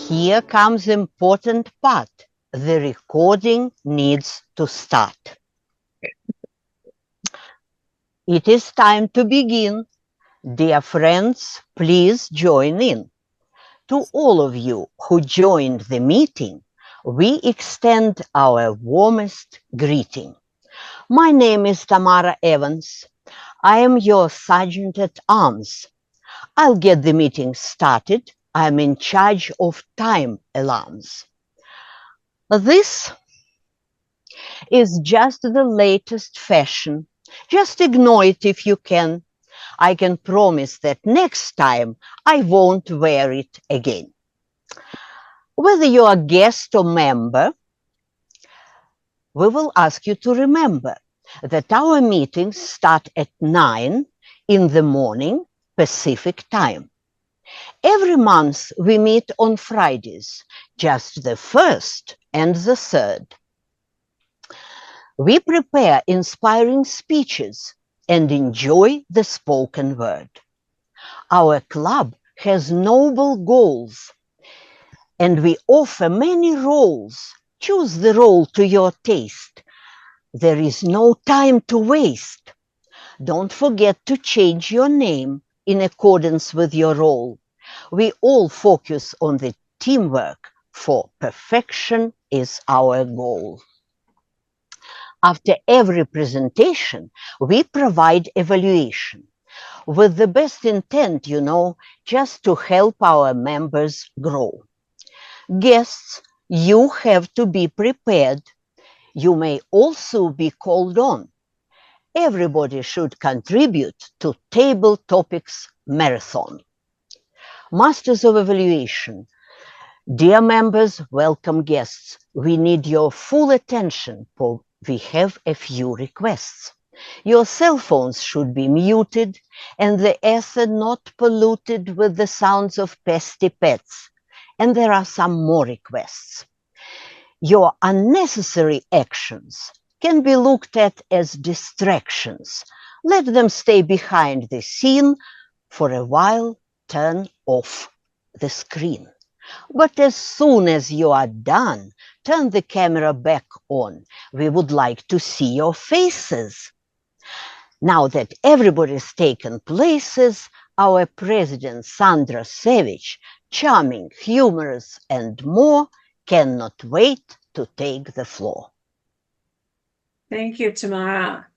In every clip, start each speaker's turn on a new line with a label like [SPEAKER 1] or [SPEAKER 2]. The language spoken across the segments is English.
[SPEAKER 1] Here comes the important part. The recording needs to start. It is time to begin. Dear friends, please join in. To all of you who joined the meeting, we extend our warmest greeting. My name is Tamara Evans. I am your Sergeant at Arms. I'll get the meeting started. I'm in charge of time alarms. This is just the latest fashion. Just ignore it if you can. I can promise that next time I won't wear it again. Whether you're a guest or member, we will ask you to remember that our meetings start at 9 in the morning Pacific time. Every month we meet on Fridays, just the 1st and the 3rd. We prepare inspiring speeches and enjoy the spoken word. Our club has noble goals, and we offer many roles. Choose the role to your taste. There is no time to waste. Don't forget to change your name in accordance with your role. We all focus on the teamwork, for perfection is our goal. After every presentation, we provide evaluation with the best intent, just to help our members grow. Guests, you have to be prepared. You may also be called on. Everybody should contribute to Table Topics Marathon. Masters of Evaluation, dear members, welcome guests. We need your full attention, for we have a few requests. Your cell phones should be muted and the ether not polluted with the sounds of pesky pets. And there are some more requests. Your unnecessary actions can be looked at as distractions. Let them stay behind the scene for a while. Turn off the screen. But as soon as you are done, turn the camera back on. We would like to see your faces. Now that everybody's taken places, our president, Sandra Savage, charming, humorous, and more, cannot wait to take the floor.
[SPEAKER 2] Thank you, Tamara.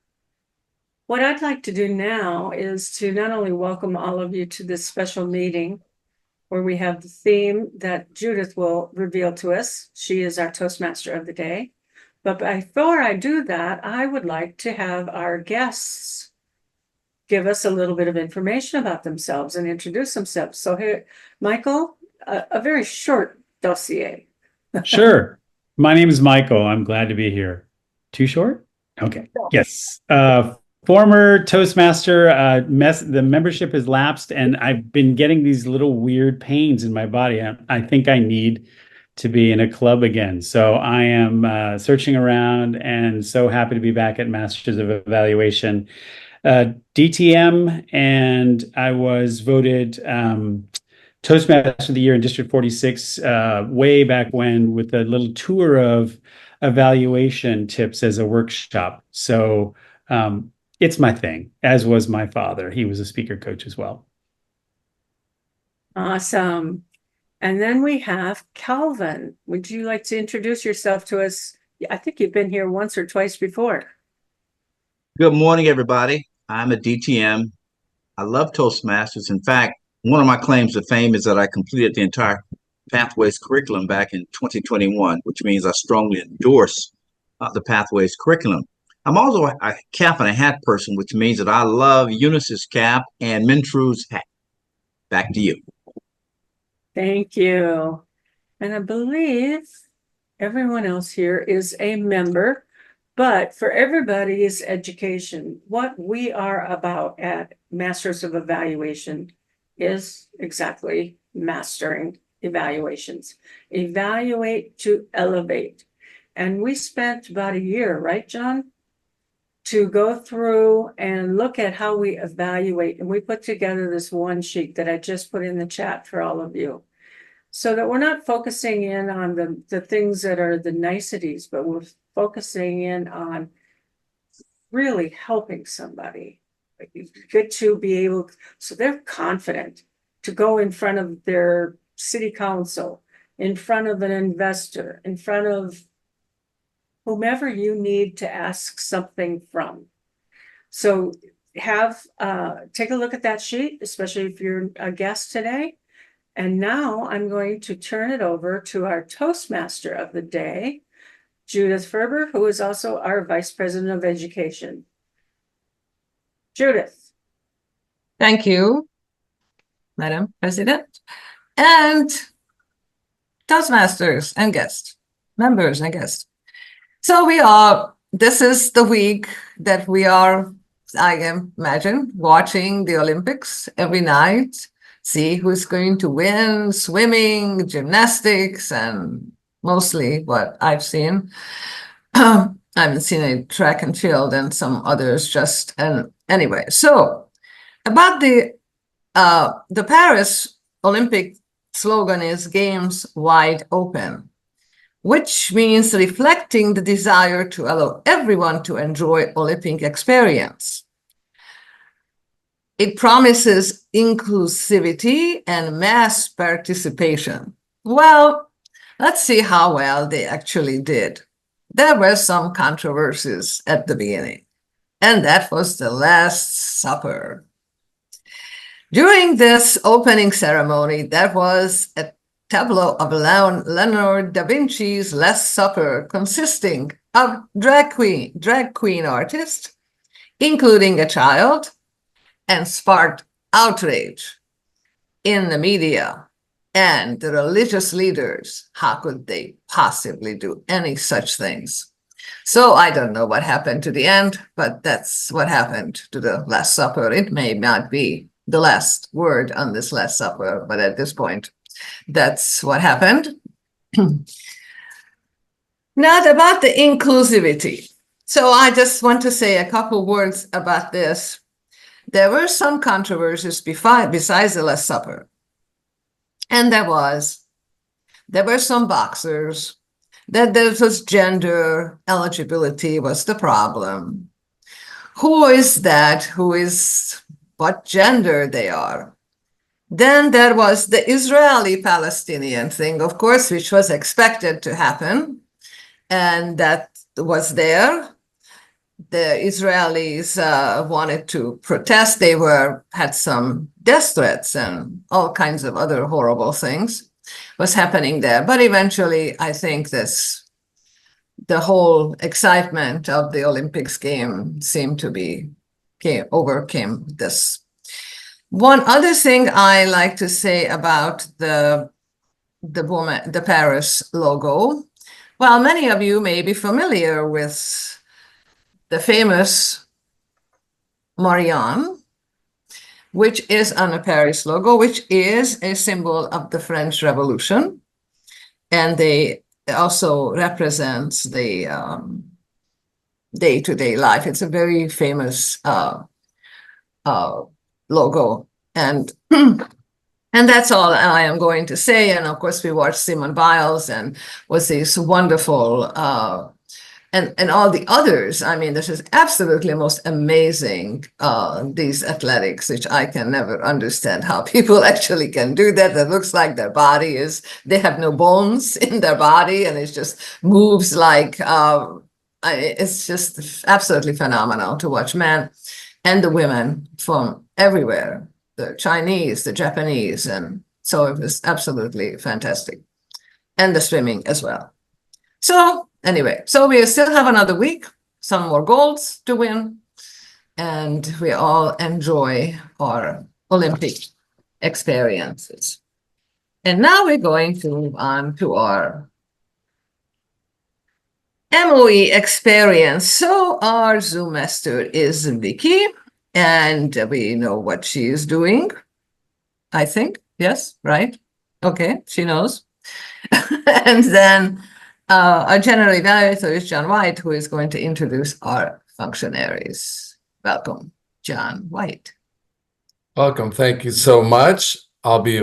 [SPEAKER 2] What I'd like to do now is to not only welcome all of you to this special meeting where we have the theme that Judith will reveal to us. She is our Toastmaster of the day. But before I do that, I would like to have our guests give us a little bit of information about themselves and introduce themselves. So here, Michael, a very short dossier.
[SPEAKER 3] Sure. My name is Michael. I'm glad to be here. Too short? Okay. Yes. Former Toastmaster, the membership has lapsed and I've been getting these little weird pains in my body. I think I need to be in a club again. So I am searching around and so happy to be back at Masters of Evaluation. DTM, and I was voted Toastmaster of the Year in District 46 way back when, with a little tour of evaluation tips as a workshop. So it's my thing, as was my father. He was a speaker coach as well.
[SPEAKER 2] Awesome. And then we have Calvin. Would you like to introduce yourself to us? I think you've been here once or twice before.
[SPEAKER 4] Good morning, everybody. I'm a DTM. I love Toastmasters. In fact, one of my claims to fame is that I completed the entire Pathways curriculum back in 2021, which means I strongly endorse the Pathways curriculum. I'm also a cap and a hat person, which means that I love Eunice's cap and Mintru's hat. Back to you.
[SPEAKER 2] Thank you. And I believe everyone else here is a member, but for everybody's education, what we are about at Masters of Evaluation is exactly mastering evaluations. Evaluate to elevate. And we spent about a year, right, John, to go through and look at how we evaluate. And we put together this one sheet that I just put in the chat for all of you. so that we're not focusing in on the things that are the niceties, but we're focusing in on really helping somebody. Like, you get to be able, so they're confident to go in front of their city council, in front of an investor, in front of whomever you need to ask something from. So take a look at that sheet, especially if you're a guest today. And now I'm going to turn it over to our Toastmaster of the day, Judith Ferber, who is also our Vice President of Education. Judith.
[SPEAKER 5] Thank you, Madam President, and Toastmasters and guests, members and guests. So this is the week that we are, I imagine, watching the Olympics every night, see who's going to win, swimming, gymnastics, and mostly what I've seen. I haven't seen any track and field and some others anyway. So about the Paris Olympic slogan is Games Wide Open, which means reflecting the desire to allow everyone to enjoy Olympic experience. It promises inclusivity and mass participation. Well, let's see how well they actually did. There were some controversies at the beginning, and that was the Last Supper. During this opening ceremony, there was a tableau of Leonardo da Vinci's Last Supper consisting of drag queen artists, including a child, and sparked outrage in the media and the religious leaders. How could they possibly do any such things? So I don't know what happened to the end, but that's what happened to the Last Supper. It may not be the last word on this Last Supper, but at this point, that's what happened. Now about the inclusivity. So I just want to say a couple words about this. There were some controversies besides the Last Supper. And there were some boxers, that there was gender eligibility was the problem. Who is that? Who is what gender they are? Then there was the Israeli-Palestinian thing, of course, which was expected to happen. And that was there. The Israelis wanted to protest. They had some death threats and all kinds of other horrible things was happening there. But eventually, I think the whole excitement of the Olympics game seemed to overcame this. One other thing I like to say about the Paris logo. Well, many of you may be familiar with the famous Marianne, which is on the Paris logo, which is a symbol of the French Revolution. And they also represents the day-to-day life. It's a very famous logo. And that's all I am going to say. And of course, we watched Simone Biles and was this wonderful and all the others. I mean, this is absolutely most amazing, these athletics, which I can never understand how people actually can do that. That looks like their body they have no bones in their body, and it just moves like, it's just absolutely phenomenal to watch men and the women from everywhere, the Chinese, the Japanese, and so it was absolutely fantastic. And the swimming as well. So anyway, so we still have another week, some more golds to win, and we all enjoy our Olympic experiences. And now we're going to move on to our MoE experience. So our Zoom master is Vicky, and we know what she is doing, I think. Yes, right? Okay, she knows. And then our general evaluator is John White, who is going to introduce our functionaries. Welcome, John White.
[SPEAKER 6] Welcome. Thank you so much. I'll be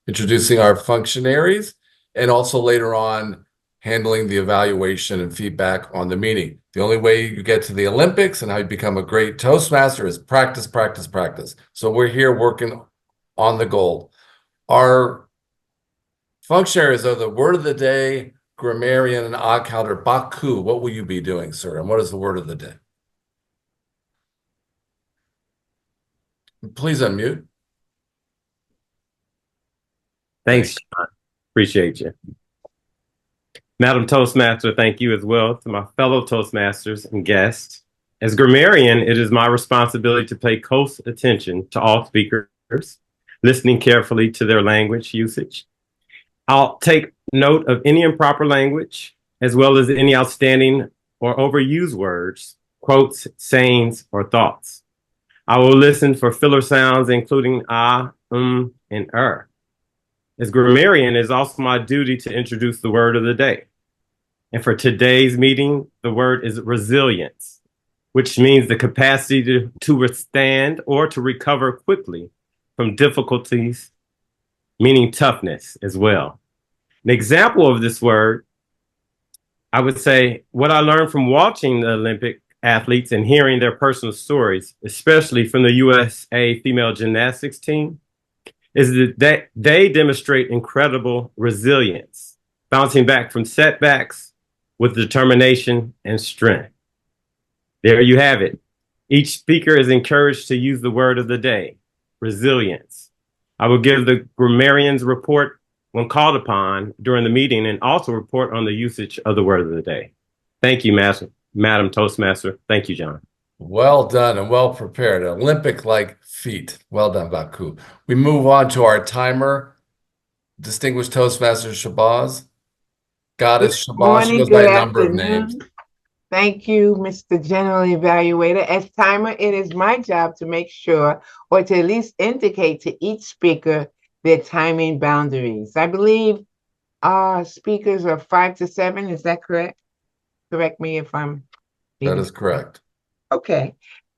[SPEAKER 6] introducing our functionaries, and also later on handling the evaluation and feedback on the meeting. The only way you get to the Olympics and how you become a great Toastmaster is practice, practice, practice. So we're here working on the goal. Our functionaries are the word of the day, grammarian, and odd counter. Baku, what will you be doing, sir? And what is the word of the day? Please unmute.
[SPEAKER 7] Thanks, John. Appreciate you. Madam Toastmaster, thank you as well to my fellow Toastmasters and guests. As grammarian, it is my responsibility to pay close attention to all speakers, listening carefully to their language usage. I'll take note of any improper language, as well as any outstanding or overused words, quotes, sayings, or thoughts. I will listen for filler sounds, including and As grammarian, it is also my duty to introduce the word of the day. And for today's meeting, the word is resilience, which means the capacity to withstand or to recover quickly from difficulties, meaning toughness as well. An example of this word, I would say what I learned from watching the Olympic athletes and hearing their personal stories, especially from the USA female gymnastics team, is that they demonstrate incredible resilience, bouncing back from setbacks with determination and strength. There you have it. Each speaker is encouraged to use the word of the day, resilience. I will give the grammarian's report when called upon during the meeting and also report on the usage of the word of the day. Thank you, Madam Toastmaster. Thank you, John.
[SPEAKER 6] Well done and well prepared. Olympic-like feat. Well done, Baku. We move on to our timer. Distinguished Toastmaster Shabazz. Goddess Shabazz. She goes by a number of names.
[SPEAKER 8] Thank you, Mr. General Evaluator. As timer, it is my job to make sure, or to at least indicate to each speaker their timing boundaries. I believe our speakers are 5 to 7. Is that correct? Correct me if I'm...
[SPEAKER 6] That is correct.
[SPEAKER 8] Okay.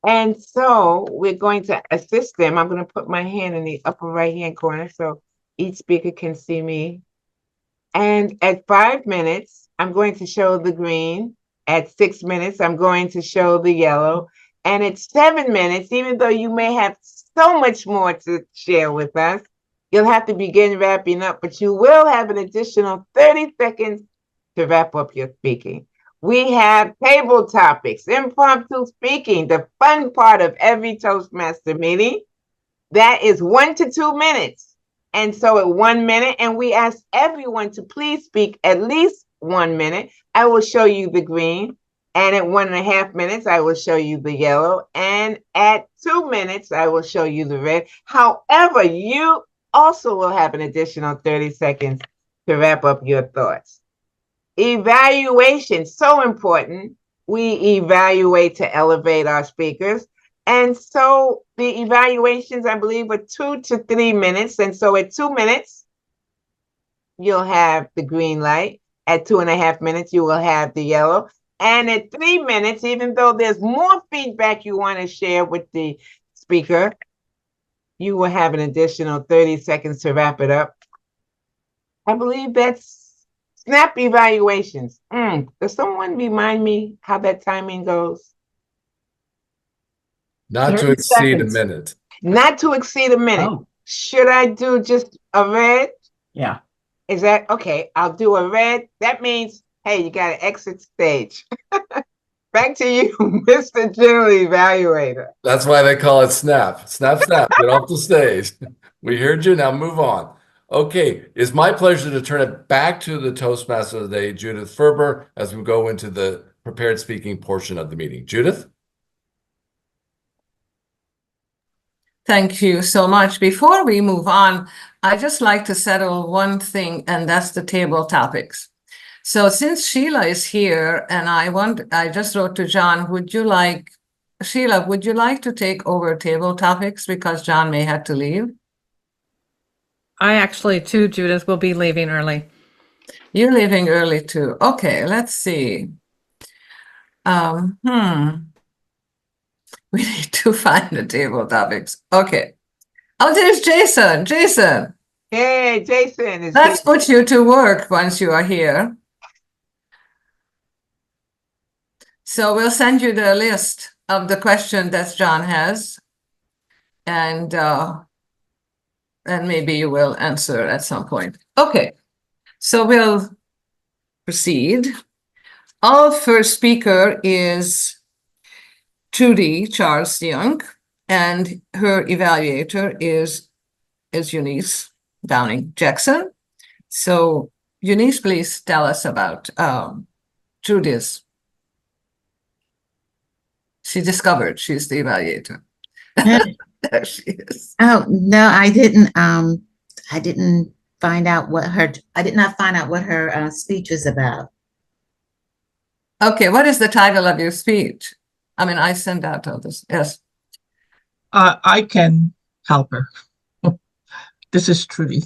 [SPEAKER 8] And so we're going to assist them. I'm going to put my hand in the upper right-hand corner so each speaker can see me. And at 5 minutes, I'm going to show the green. At 6 minutes, I'm going to show the yellow. And at 7 minutes, even though you may have so much more to share with us, you'll have to begin wrapping up, but you will have an additional 30 seconds to wrap up your speaking. We have table topics, impromptu speaking, the fun part of every Toastmaster meeting. That is 1 to 2 minutes. And so at 1 minute, and we ask everyone to please speak at least 1 minute. I will show you the green. And at 1.5 minutes, I will show you the yellow. And at 2 minutes, I will show you the red. However, you also will have an additional 30 seconds to wrap up your thoughts. Evaluation, so important. We evaluate to elevate our speakers. And so the evaluations, I believe, are 2 to 3 minutes. And so at 2 minutes, you'll have the green light. At 2.5 minutes, you will have the yellow. And at 3 minutes, even though there's more feedback you want to share with the speaker, you will have an additional 30 seconds to wrap it up. I believe that's snap evaluations. Does someone remind me how that timing goes?
[SPEAKER 6] Not to exceed a minute.
[SPEAKER 8] Not to exceed a minute.
[SPEAKER 9] Oh.
[SPEAKER 8] Should I do just a red?
[SPEAKER 9] Yeah.
[SPEAKER 8] Is that okay? I'll do a red. That means, hey, you got to exit stage. Back to you, Mr. General Evaluator.
[SPEAKER 6] That's why they call it snap. Snap, snap. Get off the stage. We heard you. Now move on. Okay. It's my pleasure to turn it back to the Toastmaster of the day, Judith Ferber, as we go into the prepared speaking portion of the meeting. Judith?
[SPEAKER 5] Thank you so much. Before we move on, I just like to settle one thing, and that's the table topics. So since Sheila is here, and I just wrote to John, Sheila, would you like to take over table topics because John may have to leave?
[SPEAKER 10] I actually too, Judith, will be leaving early.
[SPEAKER 5] You're leaving early too. Okay, let's see. We need to find the table topics. Okay. Oh, there's Jason. Jason,
[SPEAKER 8] Hey, Jason.
[SPEAKER 5] Let's put you to work once you are here. So we'll send you the list of the question that John has. And maybe you will answer at some point. Okay, so we'll proceed. Our first speaker is Trudy Charles Young, and her evaluator is Eunice Downing Jackson. So Eunice, please tell us about Trudy's. She discovered she's the evaluator. There she is.
[SPEAKER 9] Oh, no, I didn't find out what I did not find out what her speech was about.
[SPEAKER 5] Okay, what is the title of your speech? I mean, I sent out all this. Yes.
[SPEAKER 11] I can help her. This is Trudy.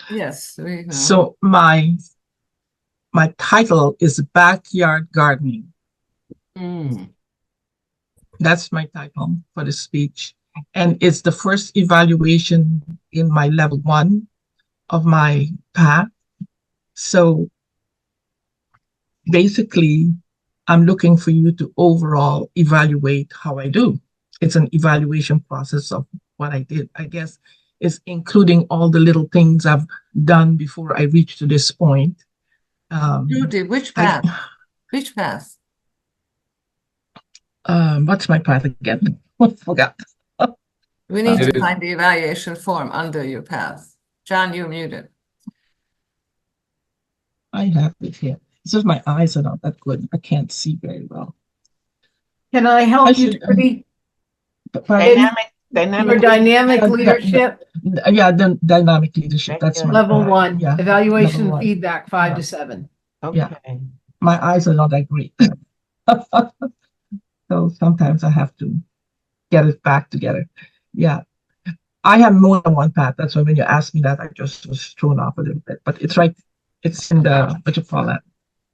[SPEAKER 5] Yes, we know.
[SPEAKER 11] So my title is Backyard Gardening. That's my title for the speech. And it's the first evaluation in my level 1 of my path. So basically, I'm looking for you to overall evaluate how I do. It's an evaluation process of what I did. I guess it's including all the little things I've done before I reached to this point.
[SPEAKER 5] Trudy, which path? Which path?
[SPEAKER 11] What's my path again? I forgot.
[SPEAKER 5] We need to find the evaluation form under your path. John, you're muted.
[SPEAKER 11] I have it here. It's just my eyes are not that good. I can't see very well.
[SPEAKER 12] Can I help you, Trudy? Dynamic leadership.
[SPEAKER 11] Yeah, the dynamic leadership. That's my
[SPEAKER 12] Level 1.
[SPEAKER 11] Yeah,
[SPEAKER 12] Evaluation
[SPEAKER 11] level 1.
[SPEAKER 12] feedback 5 to 7.
[SPEAKER 8] Okay.
[SPEAKER 11] Yeah. My eyes are not that great. So sometimes I have to get it back together. Yeah. I have more than one path. That's why when you asked me that, I just was thrown off a little bit. But it's right. It's in the, what you call that,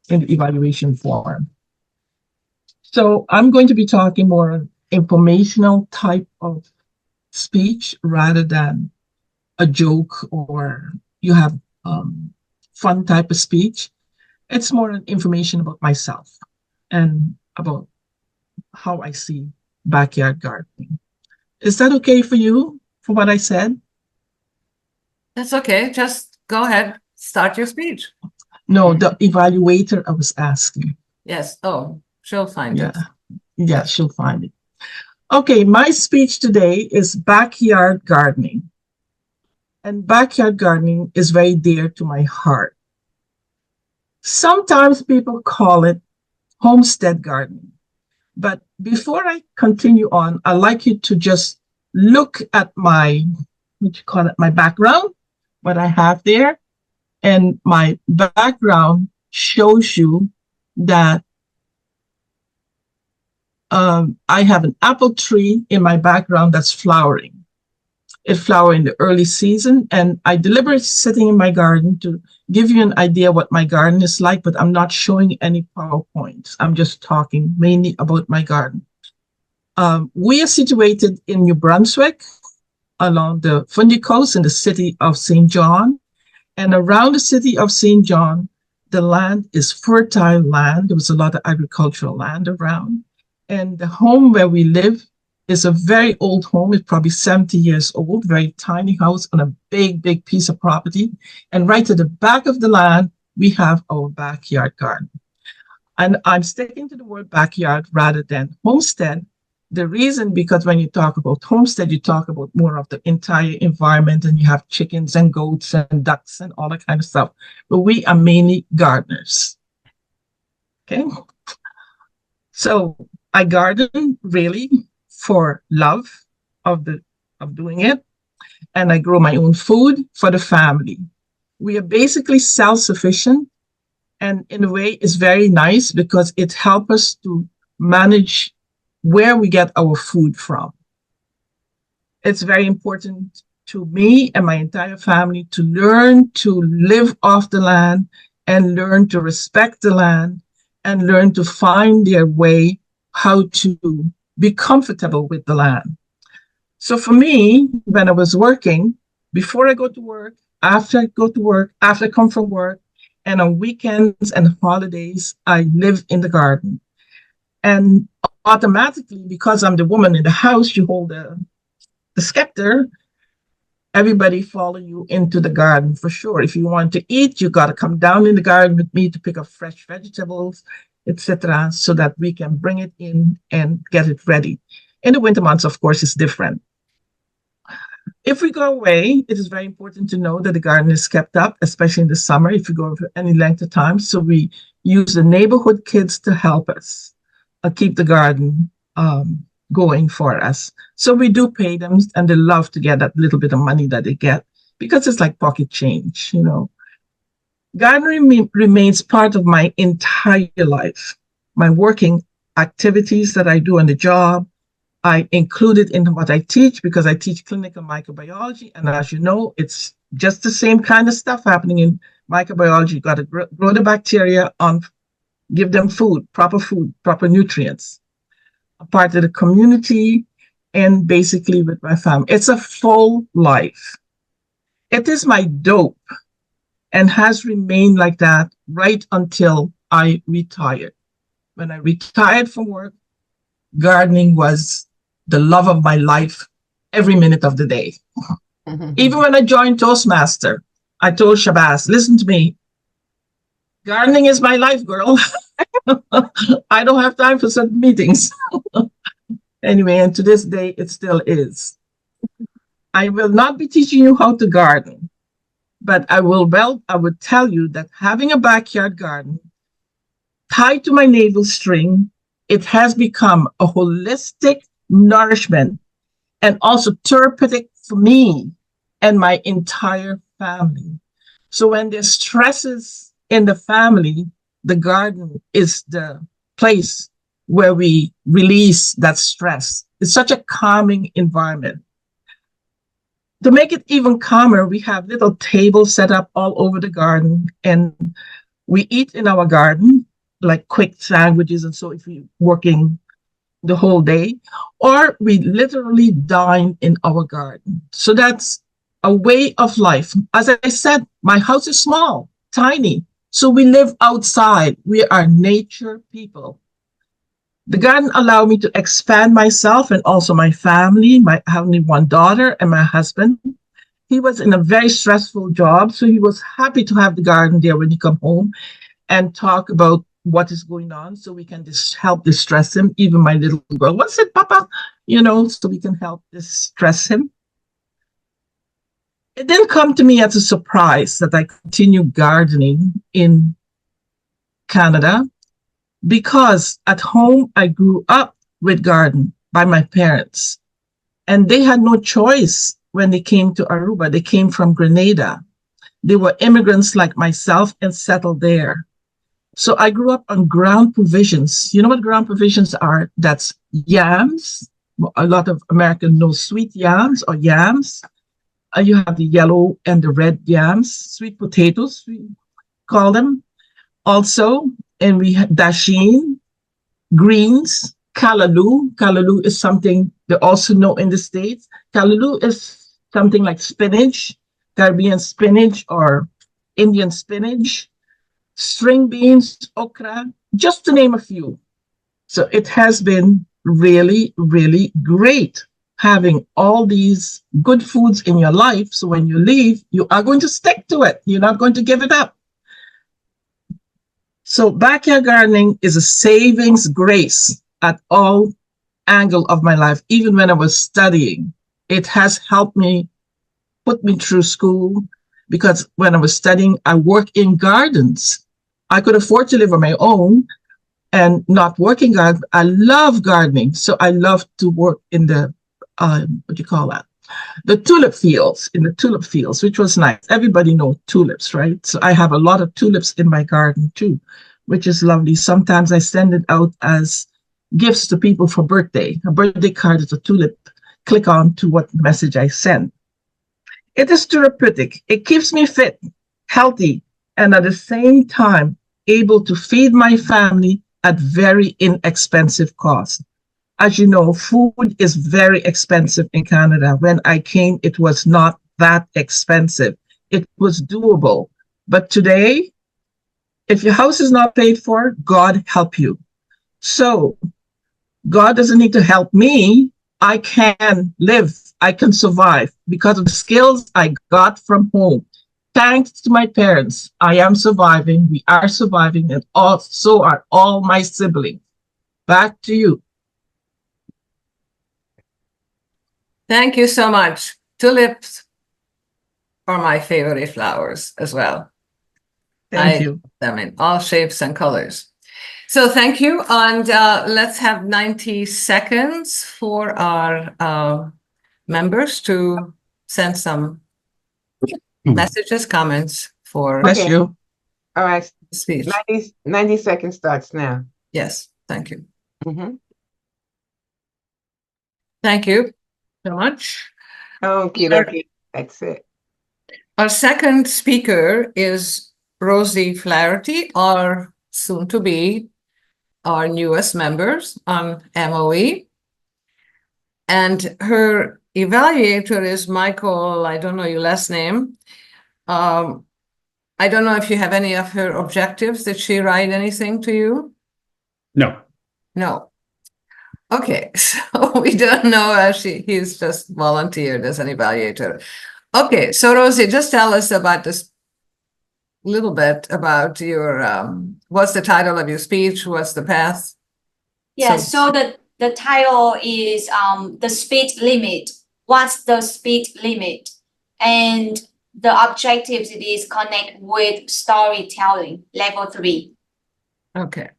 [SPEAKER 11] in the evaluation form. So I'm going to be talking more on informational type of speech rather than a joke or you have fun type of speech. It's more information about myself and about how I see backyard gardening. Is that okay for you, for what I said?
[SPEAKER 5] That's okay. Just go ahead. Start your speech.
[SPEAKER 11] No, the evaluator I was asking.
[SPEAKER 5] Yes. Oh, she'll find it.
[SPEAKER 11] Yeah, she'll find it. Okay, my speech today is backyard gardening. And backyard gardening is very dear to my heart. Sometimes people call it homestead gardening. But before I continue on, I'd like you to just look at my, my background, what I have there. And my background shows you that I have an apple tree in my background that's flowering. It flowered in the early season, and I deliberately sitting in my garden to give you an idea what my garden is like, but I'm not showing any PowerPoints. I'm just talking mainly about my garden. We are situated in New Brunswick along the Fundy Coast in the city of St. John. And around the city of St. John, the land is fertile land. There was a lot of agricultural land around. And the home where we live is a very old home. It's probably 70 years old, very tiny house on a big, big piece of property. And right at the back of the land, we have our backyard garden. And I'm sticking to the word backyard rather than homestead. The reason, because when you talk about homestead, you talk about more of the entire environment, and you have chickens and goats and ducks and all that kind of stuff. But we are mainly gardeners. Okay. So I garden really for love of doing it. And I grow my own food for the family. We are basically self-sufficient. And in a way, it's very nice because it helps us to manage where we get our food from. It's very important to me and my entire family to learn to live off the land and learn to respect the land and learn to find their way how to be comfortable with the land. So for me, when I was working, before I go to work, after I go to work, after I come from work, and on weekends and holidays, I live in the garden. And automatically, because I'm the woman in the house, you hold the scepter, everybody follow you into the garden for sure. If you want to eat, you got to come down in the garden with me to pick up fresh vegetables, etc., so that we can bring it in and get it ready. In the winter months, of course, it's different. If we go away, it is very important to know that the garden is kept up, especially in the summer, if you go for any length of time. So we use the neighborhood kids to help us keep the garden going for us. So we do pay them, and they love to get that little bit of money that they get because it's like pocket change, you know. Gardening remains part of my entire life. My working activities that I do on the job, I include it in what I teach because I teach clinical microbiology. And as you know, it's just the same kind of stuff happening in microbiology. You got to grow the bacteria, give them food, proper nutrients, a part of the community, and basically with my family. It's a full life. It is my dope and has remained like that right until I retired. When I retired from work, gardening was the love of my life every minute of the day. Even when I joined Toastmaster, I told Shabazz, listen to me, gardening is my life, girl. I don't have time for certain meetings. Anyway, and to this day, it still is. I will not be teaching you how to garden, but I would tell you that having a backyard garden tied to my navel string, it has become a holistic nourishment and also therapeutic for me and my entire family. So when there's stresses in the family, the garden is the place where we release that stress. It's such a calming environment. To make it even calmer, we have little tables set up all over the garden, and we eat in our garden, like quick sandwiches and so if we're working the whole day, or we literally dine in our garden. So that's a way of life. As I said, my house is small, tiny, so we live outside. We are nature people. The garden allowed me to expand myself and also my family. I have only one daughter and my husband. He was in a very stressful job, so he was happy to have the garden there when he come home and talk about what is going on so we can help distress him. Even my little girl, what's it, Papa? You know, so we can help distress him. It didn't come to me as a surprise that I continue gardening in Canada because at home I grew up with garden by my parents, and they had no choice when they came to Aruba. They came from Grenada. They were immigrants like myself and settled there. So I grew up on ground provisions. You know what ground provisions are? That's yams. A lot of Americans know sweet yams or yams. You have the yellow and the red yams, sweet potatoes, we call them. Also, and we have dasheen, greens, callaloo. Callaloo is something they also know in the States. Callaloo is something like spinach, Caribbean spinach or Indian spinach. String beans, okra, just to name a few. So it has been really, really great having all these good foods in your life. So when you leave, you are going to stick to it. You're not going to give it up. So backyard gardening is a savings grace at all angle of my life. Even when I was studying, it has helped me, put me through school, because when I was studying, I work in gardens. I could afford to live on my own and not working garden. I love gardening. So I love to work in the, what do you call that? The tulip fields, which was nice. Everybody knows tulips, right? So I have a lot of tulips in my garden too, which is lovely. Sometimes I send it out as gifts to people for birthday. A birthday card is a tulip. Click on to what message I send. It is therapeutic. It keeps me fit, healthy, and at the same time, able to feed my family at very inexpensive cost. As you know, food is very expensive in Canada. When I came, it was not that expensive. It was doable. But today, if your house is not paid for, God help you. So God doesn't need to help me. I can live. I can survive because of the skills I got from home. Thanks to my parents, I am surviving. We are surviving, and so are all my siblings. Back to you.
[SPEAKER 5] Thank you so much. Tulips are my favorite flowers as well.
[SPEAKER 11] Thank you.
[SPEAKER 5] Them in all shapes and colors. So thank you. And let's have 90 seconds for our members to send some messages, comments for
[SPEAKER 11] Bless you.
[SPEAKER 8] All right.
[SPEAKER 5] speech.
[SPEAKER 8] 90 seconds starts now.
[SPEAKER 5] Yes, thank you.
[SPEAKER 8] Mhm.
[SPEAKER 5] Thank you so much.
[SPEAKER 8] Okie dokie. That's it.
[SPEAKER 5] Our second speaker is Rosie Flaherty, our soon to be our newest members on MoE. And her evaluator is Michael, I don't know your last name. I don't know if you have any of her objectives. Did she write anything to you?
[SPEAKER 3] No.
[SPEAKER 5] No. Okay, so we don't know if he's just volunteered as an evaluator. Okay, so Rosie, just tell us about this little bit about your what's the title of your speech? What's the path?
[SPEAKER 13] Yeah, so the title is the speed limit. What's the speed limit? And the objectives it is connect with storytelling, level 3.
[SPEAKER 5] Okay.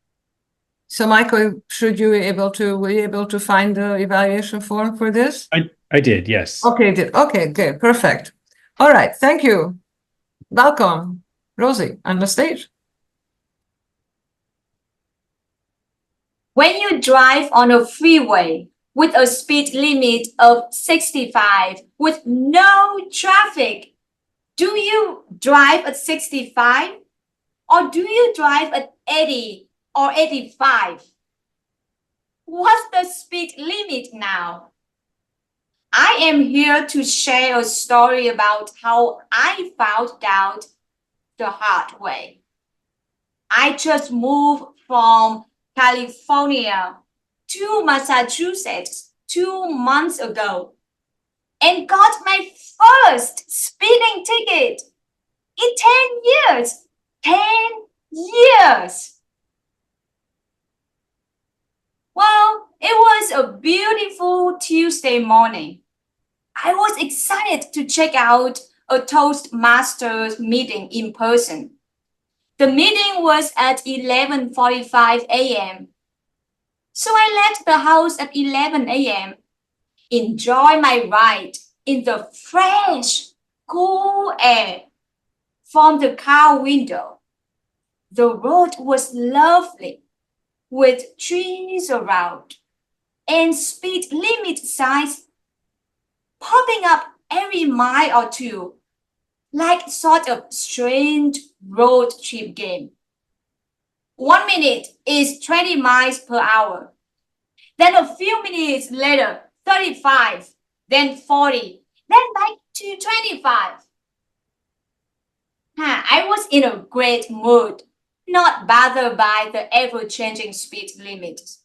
[SPEAKER 5] So Michael, were you able to find the evaluation form for this?
[SPEAKER 3] I did, yes.
[SPEAKER 5] Okay, did. Okay, good, perfect. All right, thank you. Welcome, Rosie, on the stage.
[SPEAKER 13] When you drive on a freeway with a speed limit of 65 with no traffic, do you drive at 65 or do you drive at 80 or 85? What's the speed limit now? I am here to share a story about how I found out the hard way. I just moved from California to Massachusetts 2 months ago and got my first speeding ticket in 10 years. 10 years. Well, it was a beautiful Tuesday morning. I was excited to check out a Toastmasters meeting in person. The meeting was at 11:45 a.m. So I left the house at 11 a.m. Enjoy my ride in the fresh, cool air from the car window. The road was lovely with trees around and speed limit signs popping up every mile or two, like sort of strange road trip game. 1 minute is 20 miles per hour. Then a few minutes later, 35, then 40, then back to 25. I was in a great mood, not bothered by the ever-changing speed limits.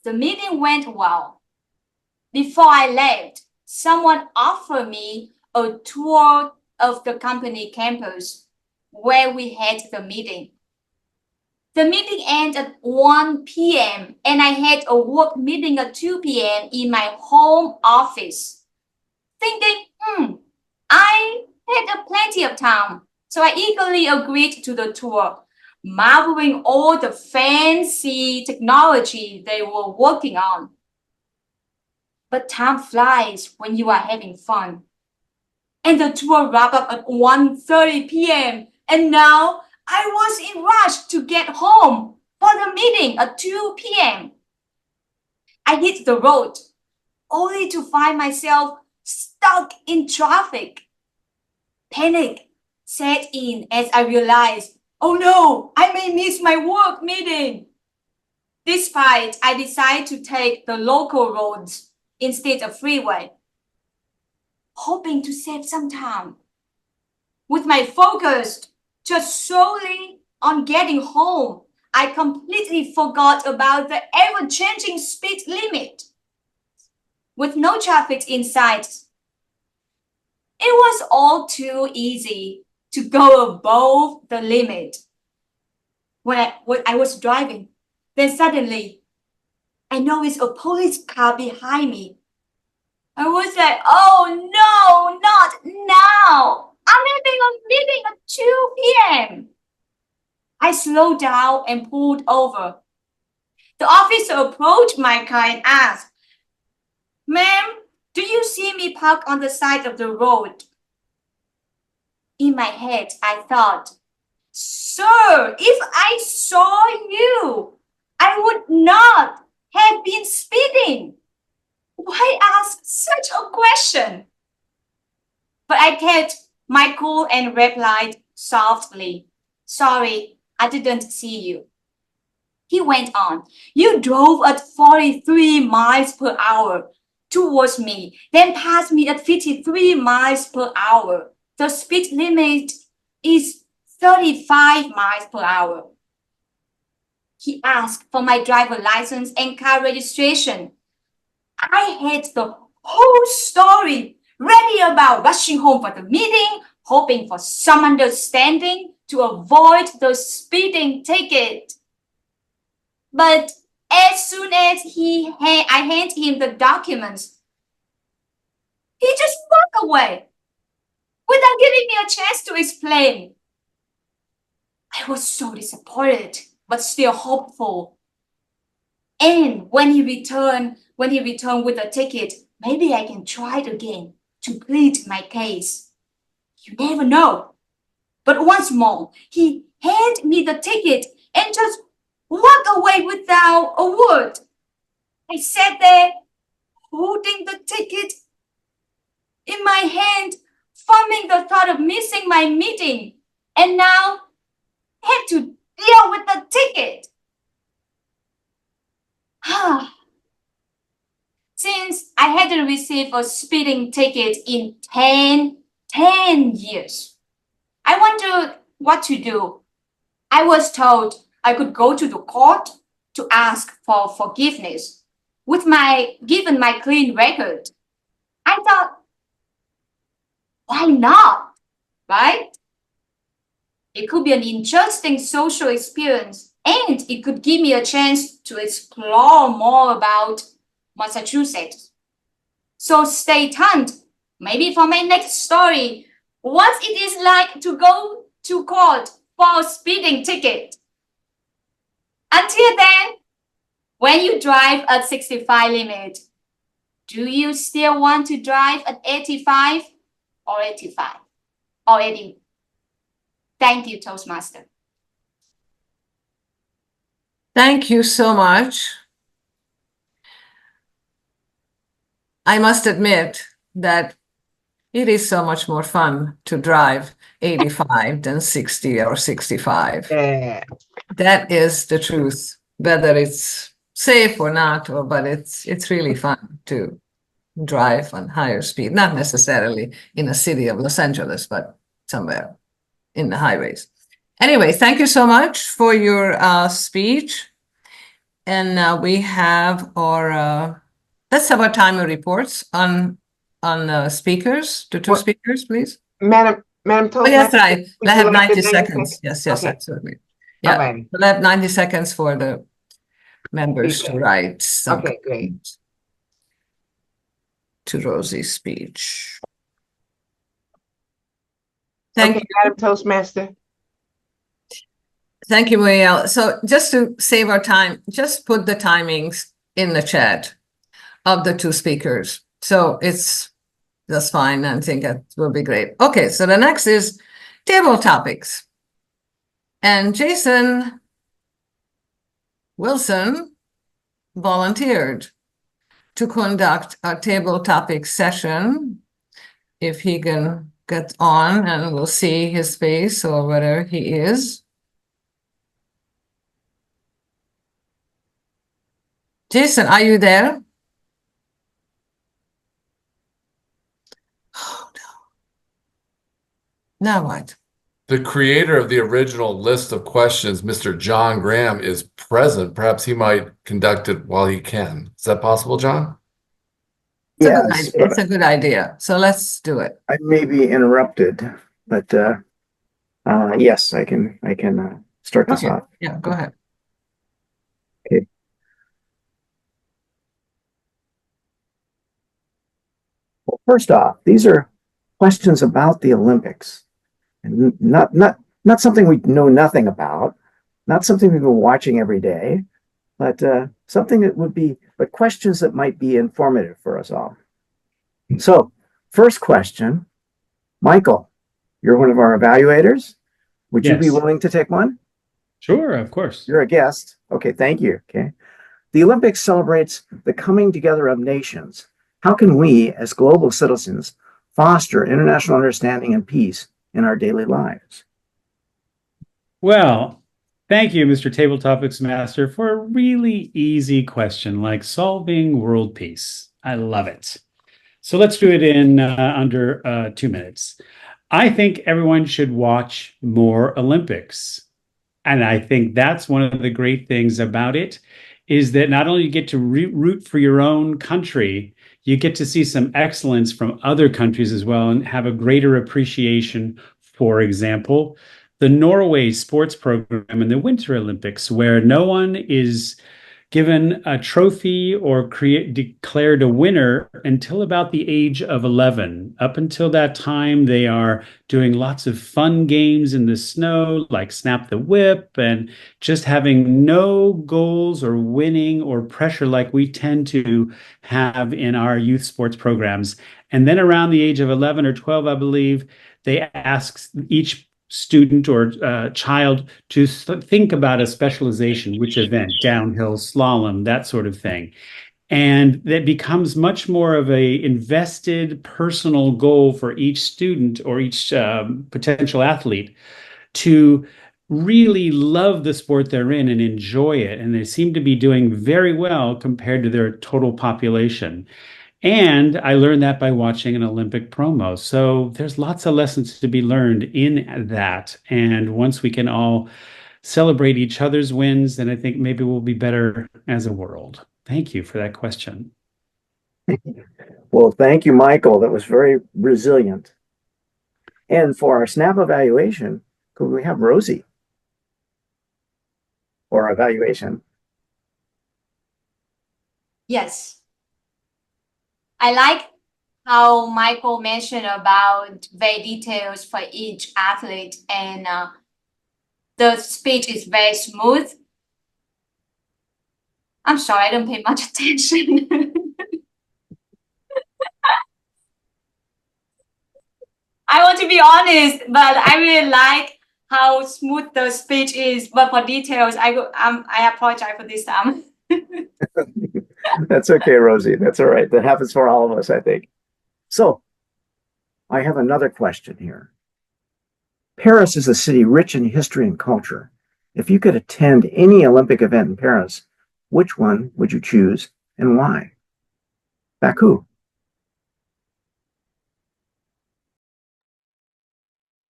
[SPEAKER 13] The meeting went well. Before I left, someone offered me a tour of the company campus where we had the meeting. The meeting ended at 1 p.m. and I had a work meeting at 2 p.m. in my home office. Thinking, I had plenty of time, so I eagerly agreed to the tour, marveling all the fancy technology they were working on. But time flies when you are having fun. And the tour wrapped up at 1:30 p.m. And now I was in rush to get home for the meeting at 2 p.m. I hit the road, only to find myself stuck in traffic. Panic set in as I realized, oh no, I may miss my work meeting. Despite, I decided to take the local roads instead of freeway. hoping to save some time. With my focus just solely on getting home, I completely forgot about the ever-changing speed limit. With no traffic in sight, it was all too easy to go above the limit. When I was driving, then suddenly I noticed a police car behind me. I was like, oh no, not now. I'm having a meeting at 2 p.m. I slowed down and pulled over. The officer approached my car and asked, "Ma'am, do you see me parked on the side of the road?" In my head, I thought, "Sir, if I saw you, I would not have been speeding. Why ask such a question?" But I kept my cool and replied softly, "Sorry, I didn't see you." He went on, "You drove at 43 miles per hour towards me, then passed me at 53 miles per hour. The speed limit is 35 miles per hour." He asked for my driver license and car registration. I had the whole story ready about rushing home for the meeting, hoping for some understanding to avoid the speeding ticket. But as soon as I handed him the documents, he just walked away without giving me a chance to explain. I was so disappointed, but still hopeful. And when he returned with a ticket, maybe I can try it again to plead my case. You never know. But once more, he handed me the ticket and just walked away without a word. I sat there holding the ticket in my hand, fumbling the thought of missing my meeting, and now had to deal with the ticket. Since I hadn't received a speeding ticket in 10 years, I wondered what to do. I was told I could go to the court to ask for forgiveness. Given my clean record, I thought, why not, right? It could be an interesting social experience, and it could give me a chance to explore more about Massachusetts. So stay tuned, maybe for my next story, what it is like to go to court for a speeding ticket. Until then, when you drive at 65 limit, do you still want to drive at 85 or 85 or 80? Thank you, Toastmaster.
[SPEAKER 5] Thank you so much. I must admit that it is so much more fun to drive 85 than 60 or 65.
[SPEAKER 8] Yeah.
[SPEAKER 5] That is the truth, whether it's safe or not, but it's really fun to drive on higher speed, not necessarily in a city of Los Angeles, but somewhere in the highways. Anyway, thank you so much for your speech. And we have our, let's have our timer reports on speakers, the two speakers, please.
[SPEAKER 8] Madam
[SPEAKER 5] Oh,
[SPEAKER 8] Toastmaster.
[SPEAKER 5] yes, right.
[SPEAKER 8] would
[SPEAKER 5] I
[SPEAKER 8] you
[SPEAKER 5] have
[SPEAKER 8] like
[SPEAKER 5] 90
[SPEAKER 8] the
[SPEAKER 5] seconds. Yes,
[SPEAKER 8] Okay.
[SPEAKER 5] absolutely. Yeah,
[SPEAKER 8] All right.
[SPEAKER 5] we'll have 90 seconds for the members to
[SPEAKER 8] Feedback.
[SPEAKER 5] write some
[SPEAKER 8] Okay, great.
[SPEAKER 5] comments to Rosie's speech. Thank
[SPEAKER 8] Okay, Madam Toastmaster.
[SPEAKER 5] Thank you, Muriel. So just to save our time, just put the timings in the chat of the two speakers. So that's fine. I think that will be great. Okay, so the next is table topics. And Jason Wilson volunteered to conduct a table topic session. If he can get on, and we'll see his face or whether he is. Jason, are you there? Now what?
[SPEAKER 6] The creator of the original list of questions, Mr. John Graham, is present. Perhaps he might conduct it while he can. Is that possible, John?
[SPEAKER 5] Yes, it's a good idea. So let's do it.
[SPEAKER 14] I may be interrupted, but yes, I can start this off.
[SPEAKER 5] Yeah, go ahead.
[SPEAKER 14] Okay. Well, first off, these are questions about the Olympics, and not something we know nothing about, not something we've been watching every day, but something that would be, but questions that might be informative for us all. So, first question, Michael, you're one of our evaluators. Would you be
[SPEAKER 3] Yes.
[SPEAKER 14] willing to take one?
[SPEAKER 3] Sure, of course.
[SPEAKER 14] You're a guest. Okay, thank you. Okay. The Olympics celebrates the coming together of nations. How can we, as global citizens, foster international understanding and peace in our daily lives?
[SPEAKER 3] Well, thank you, Mr. Table Topics Master, for a really easy question like solving world peace. I love it. So let's do it in under 2 minutes. I think everyone should watch more Olympics. And I think that's one of the great things about it is that not only you get to root for your own country, you get to see some excellence from other countries as well and have a greater appreciation. For example, the Norway sports program in the Winter Olympics, where no one is given a trophy or declared a winner until about the age of 11. Up until that time, they are doing lots of fun games in the snow, like Snap the Whip, and just having no goals or winning or pressure like we tend to have in our youth sports programs. And then around the age of 11 or 12, I believe, they ask each student or child to think about a specialization, which event, downhill, slalom, that sort of thing. And that becomes much more of a invested personal goal for each student or each potential athlete to really love the sport they're in and enjoy it. And they seem to be doing very well compared to their total population. And I learned that by watching an Olympic promo. So there's lots of lessons to be learned in that. And once we can all celebrate each other's wins, then I think maybe we'll be better as a world. Thank you for that question.
[SPEAKER 14] Well, thank you, Michael. That was very resilient. And for our SNAP evaluation, could we have Rosie for our evaluation?
[SPEAKER 13] Yes. I like how Michael mentioned about the details for each athlete, and the speech is very smooth. I'm sorry, I don't pay much attention. I want to be honest, but I really like how smooth the speech is. But for details, I apologize for this time.
[SPEAKER 14] That's okay, Rosie. That's all right. That happens for all of us, I think. So I have another question here. Paris is a city rich in history and culture. If you could attend any Olympic event in Paris, which one would you choose and why? Baku.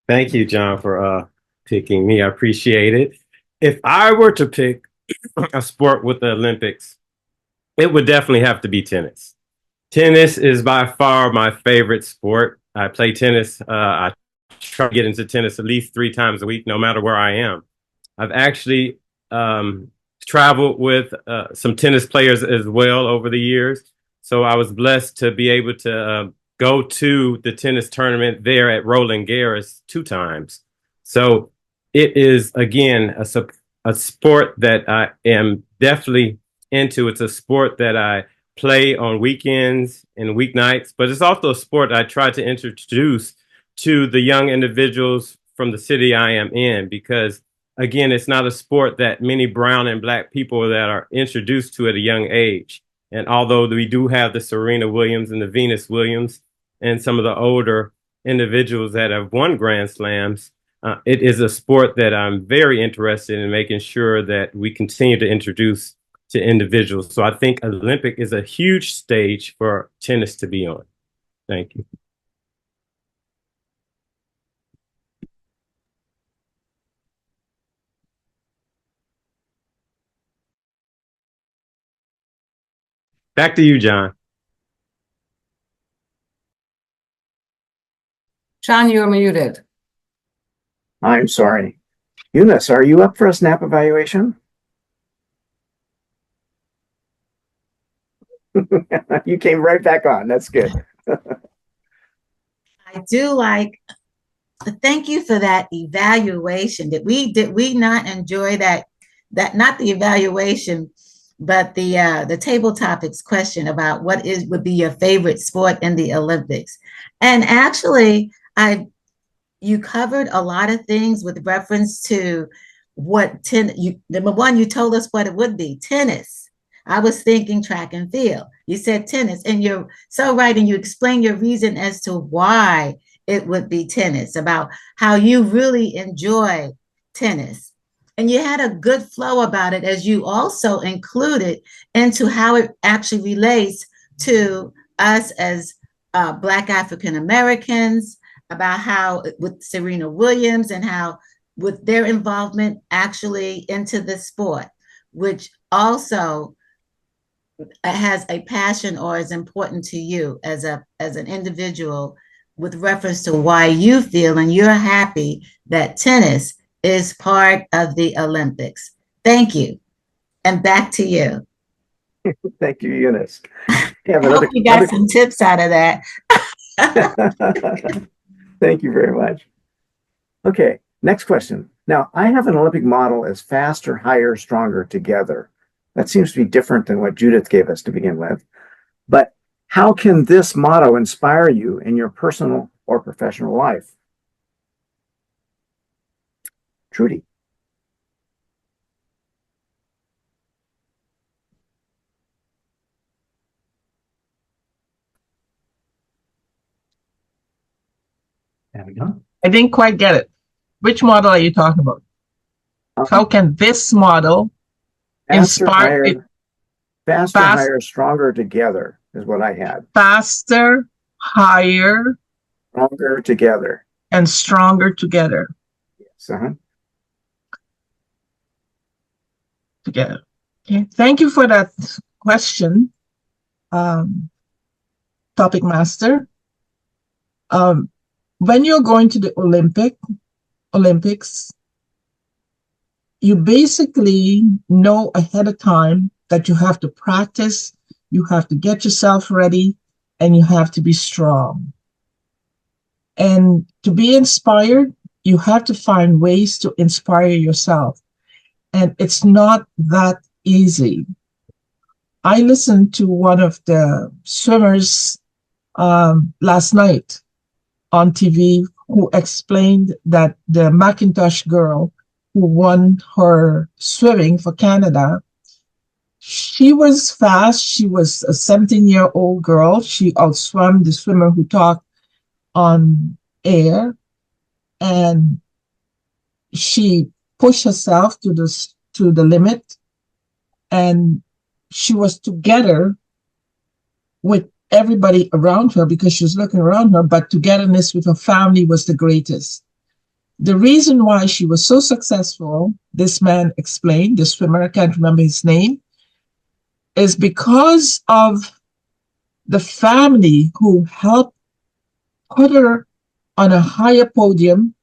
[SPEAKER 7] Thank you, John, for picking me. I appreciate it. If I were to pick a sport with the Olympics, it would definitely have to be tennis. Tennis is by far my favorite sport. I play tennis. I try to get into tennis at least 3 times a week, no matter where I am. I've actually traveled with some tennis players as well over the years. So I was blessed to be able to go to the tennis tournament there at Roland Garros 2 times. So it is, again, a sport that I am definitely into. It's a sport that I play on weekends and weeknights, but it's also a sport I try to introduce to the young individuals from the city I am in, because again, it's not a sport that many brown and black people that are introduced to at a young age. And although we do have the Serena Williams and the Venus Williams and some of the older individuals that have won Grand Slams, it is a sport that I'm very interested in making sure that we continue to introduce to individuals. So I think Olympic is a huge stage for tennis to be on. Thank you. Back to you, John.
[SPEAKER 5] John, you're muted.
[SPEAKER 14] I'm sorry. Eunice, are you up for a snap evaluation? You came right back on. That's good.
[SPEAKER 9] I do like. Thank you for that evaluation. Did we not enjoy that not the evaluation, but the table topics question about what would be your favorite sport in the Olympics? And actually, you covered a lot of things with reference to what number one, you told us what it would be, tennis. I was thinking track and field. You said tennis, and you're so right, and you explained your reason as to why it would be tennis, about how you really enjoy tennis. And you had a good flow about it, as you also included into how it actually relates to us as Black African Americans, about how with Serena Williams and how with their involvement actually into the sport, which also has a passion or is important to you as an individual, with reference to why you feel and you're happy that tennis is part of the Olympics. Thank you. And back to you.
[SPEAKER 14] Thank you, Eunice.
[SPEAKER 9] I hope you got some tips out of that.
[SPEAKER 14] Thank you very much. Okay, next question. Now, I have an Olympic model as faster, higher, stronger, together. That seems to be different than what Judith gave us to begin with. But how can this motto inspire you in your personal or professional life? Trudy. There we go.
[SPEAKER 11] I didn't quite get it. Which model are you talking about? How can this model inspire?
[SPEAKER 14] Faster, higher, stronger together is what I had.
[SPEAKER 11] Faster, higher,
[SPEAKER 14] stronger together.
[SPEAKER 11] And stronger together.
[SPEAKER 14] Yes.
[SPEAKER 11] Together. Okay. Thank you for that question, Topic Master. When you're going to the Olympics, you basically know ahead of time that you have to practice, you have to get yourself ready, and you have to be strong. And to be inspired, you have to find ways to inspire yourself. And it's not that easy. I listened to one of the swimmers last night on TV who explained that the Macintosh girl who won her swimming for Canada, she was fast. She was a 17-year-old girl. She outswam the swimmer who talked on air, and she pushed herself to the limit, and she was together with everybody around her because she was looking around her, but togetherness with her family was the greatest. The reason why she was so successful, this man explained, the swimmer, I can't remember his name, is because of the family who helped put her on a higher podium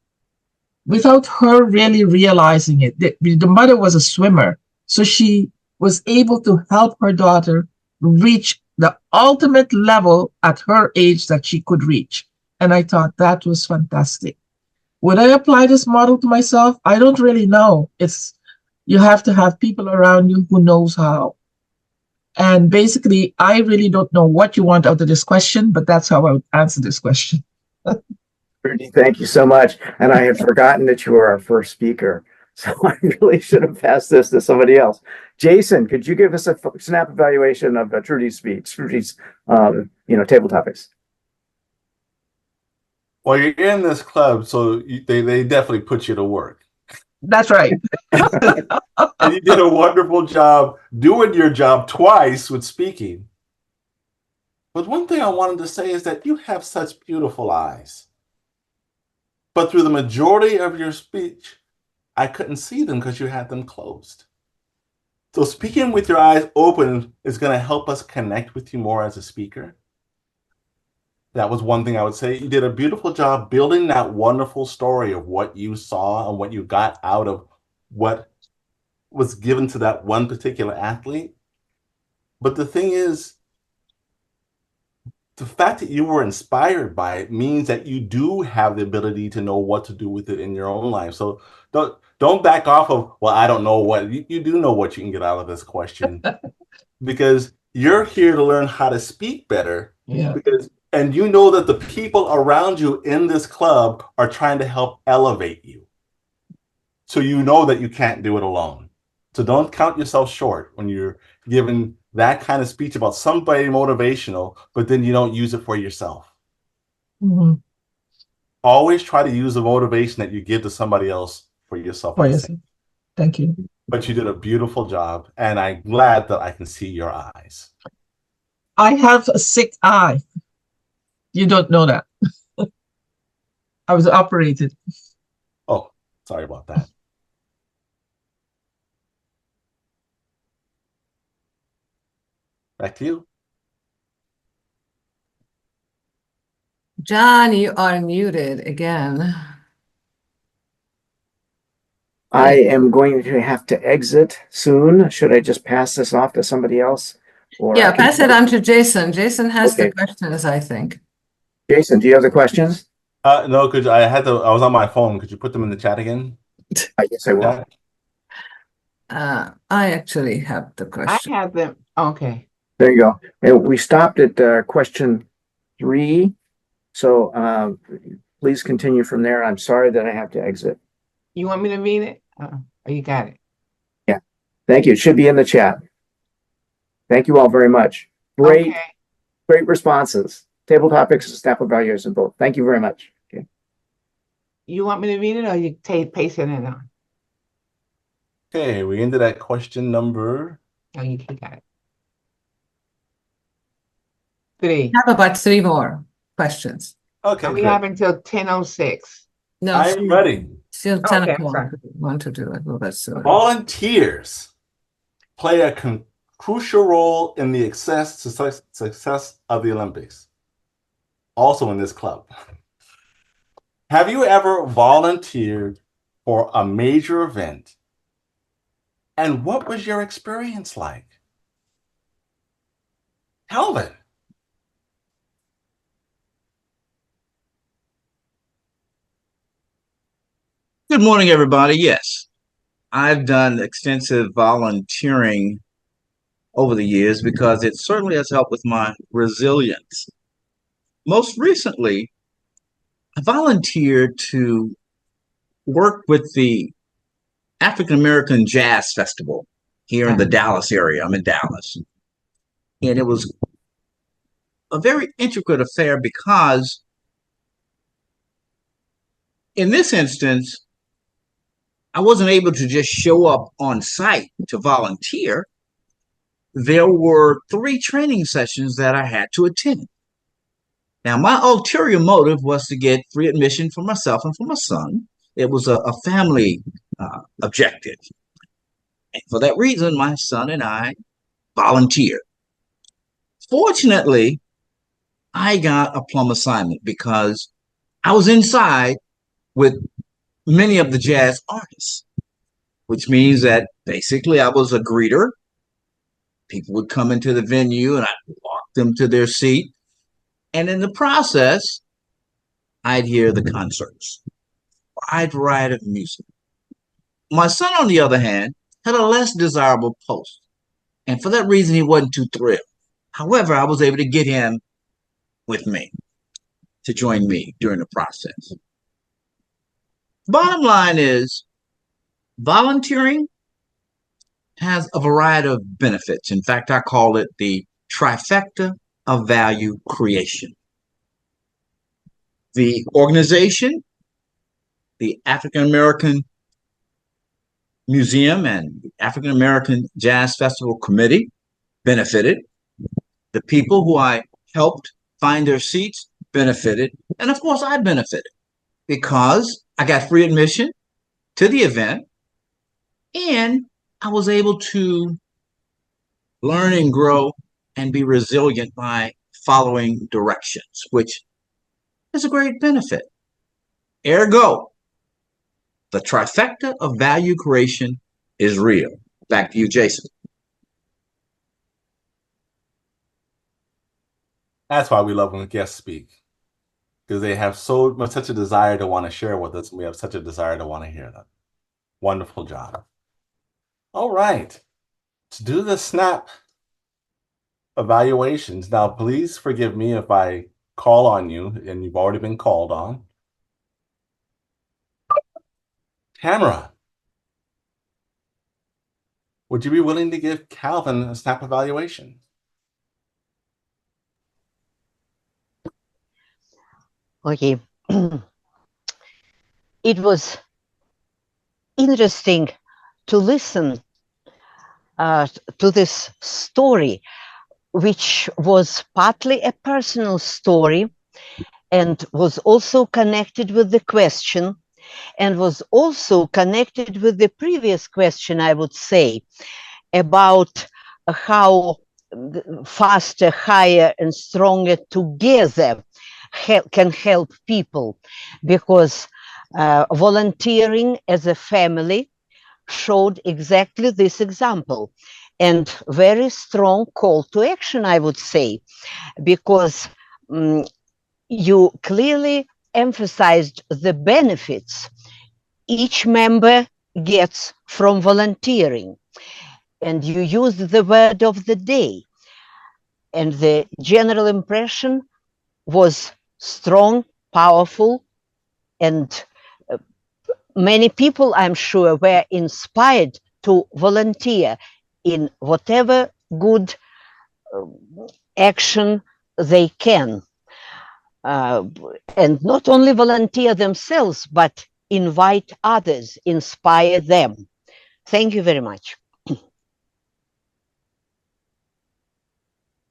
[SPEAKER 11] without her really realizing it. The mother was a swimmer, so she was able to help her daughter reach the ultimate level at her age that she could reach. And I thought that was fantastic. Would I apply this model to myself? I don't really know. You have to have people around you who knows how. And basically, I really don't know what you want out of this question, but that's how I would answer this question.
[SPEAKER 14] Thank you so much. And I had forgotten that you were our first speaker. So I really should have passed this to somebody else. Jason, could you give us a snap evaluation of Trudy's speech, Trudy's, table topics?
[SPEAKER 15] Well, you're in this club, so they definitely put you to work.
[SPEAKER 11] That's right.
[SPEAKER 15] And you did a wonderful job doing your job twice with speaking. But one thing I wanted to say is that you have such beautiful eyes. But through the majority of your speech, I couldn't see them because you had them closed. So speaking with your eyes open is going to help us connect with you more as a speaker. That was one thing I would say. You did a beautiful job building that wonderful story of what you saw and what you got out of what was given to that one particular athlete. But the thing is, the fact that you were inspired by it means that you do have the ability to know what to do with it in your own life. So don't back off of, well, I don't know what. You do know what you can get out of this question because you're here to learn how to speak better.
[SPEAKER 11] Yeah.
[SPEAKER 15] And you know that the people around you in this club are trying to help elevate you. So you know that you can't do it alone. So don't count yourself short when you're giving that kind of speech about somebody motivational, but then you don't use it for yourself.
[SPEAKER 11] Mm-hmm.
[SPEAKER 15] Always try to use the motivation that you give to somebody else for yourself.
[SPEAKER 11] For yourself. Thank you.
[SPEAKER 15] But you did a beautiful job, and I'm glad that I can see your eyes.
[SPEAKER 11] I have a sick eye. You don't know that. I was operated.
[SPEAKER 15] Oh, sorry about that. Back to you.
[SPEAKER 5] John, you are muted again.
[SPEAKER 14] I am going to have to exit soon. Should I just pass this off to somebody else? Or
[SPEAKER 5] Yeah, pass it on to Jason. Jason has the
[SPEAKER 14] Okay.
[SPEAKER 5] questions, I think.
[SPEAKER 14] Jason, do you have the questions?
[SPEAKER 15] No, I was on my phone. Could you put them in the chat again?
[SPEAKER 14] I guess I will.
[SPEAKER 15] Yeah.
[SPEAKER 5] I actually have the
[SPEAKER 8] I
[SPEAKER 5] question.
[SPEAKER 8] have them. Okay.
[SPEAKER 14] There you go. And we stopped at question 3. So please continue from there. I'm sorry that I have to exit.
[SPEAKER 8] You want me to read it? Oh, you got it.
[SPEAKER 14] Yeah. Thank you. It should be in the chat. Thank you all very much. Great,
[SPEAKER 8] Okay.
[SPEAKER 14] great responses. Table topics and staff evaluation both. Thank you very much. Okay.
[SPEAKER 8] You want me to read it or you pasting it on?
[SPEAKER 15] Okay, we ended at question number.
[SPEAKER 8] Oh, you got it. 3.
[SPEAKER 5] I have about 3 more questions.
[SPEAKER 15] Okay,
[SPEAKER 8] We
[SPEAKER 15] good.
[SPEAKER 8] have until 10:06.
[SPEAKER 5] No,
[SPEAKER 15] I'm ready.
[SPEAKER 5] still 10
[SPEAKER 8] Okay,
[SPEAKER 5] o'clock.
[SPEAKER 8] sorry.
[SPEAKER 5] Want to do it? Well, that's
[SPEAKER 15] Volunteers play a crucial role in the success of the Olympics. Also in this club. Have you ever volunteered for a major event? And what was your experience like? Calvin.
[SPEAKER 4] Good morning, everybody. Yes, I've done extensive volunteering over the years because it certainly has helped with my resilience. Most recently, I volunteered to work with the African American Jazz Festival here in the Dallas area. I'm in Dallas. And it was a very intricate affair because in this instance, I wasn't able to just show up on site to volunteer. There were 3 training sessions that I had to attend. Now, my ulterior motive was to get free admission for myself and for my son. It was a family objective. And for that reason, my son and I volunteered. Fortunately, I got a plum assignment because I was inside with many of the jazz artists, which means that basically I was a greeter. People would come into the venue and I'd walk them to their seat. And in the process, I'd hear the concerts, wide variety of music. My son, on the other hand, had a less desirable post. And for that reason, he wasn't too thrilled. However, I was able to get him with me to join me during the process. Bottom line is, volunteering has a variety of benefits. In fact, I call it the trifecta of value creation. The organization, the African American Museum and the African American Jazz Festival Committee benefited. The people who I helped find their seats benefited. And of course, I benefited because I got free admission to the event and I was able to learn and grow, and be resilient by following directions, which is a great benefit. Ergo, the trifecta of value creation is real. Back to you, Jason.
[SPEAKER 15] That's why we love when guests speak, because they have such a desire to want to share with us, and we have such a desire to want to hear them. Wonderful job. All right. To do the SNAP evaluations, now please forgive me if I call on you and you've already been called on. Tamara, would you be willing to give Calvin a SNAP evaluation?
[SPEAKER 1] Okay. It was interesting to listen to this story, which was partly a personal story and was also connected with the question, and was also connected with the previous question, I would say, about how faster, higher, and stronger together can help people, because volunteering as a family showed exactly this example, and very strong call to action, I would say, because you clearly emphasized the benefits each member gets from volunteering, and you used the word of the day, and the general impression was strong, powerful, and many people, I'm sure, were inspired to volunteer in whatever good action they can. And not only volunteer themselves, but invite others, inspire them. Thank you very much.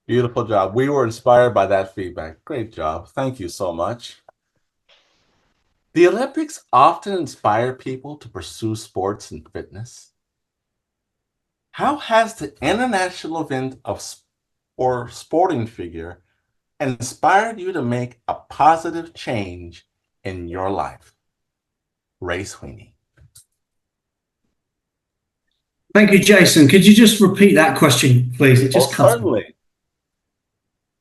[SPEAKER 15] Beautiful job. We were inspired by that feedback. Great job. Thank you so much. The Olympics often inspire people to pursue sports and fitness. How has the international event of or sporting figure inspired you to make a positive change in your life? Ray Sweeney.
[SPEAKER 16] Thank you, Jason. Could you just repeat that question, please? It just cut.
[SPEAKER 15] Certainly.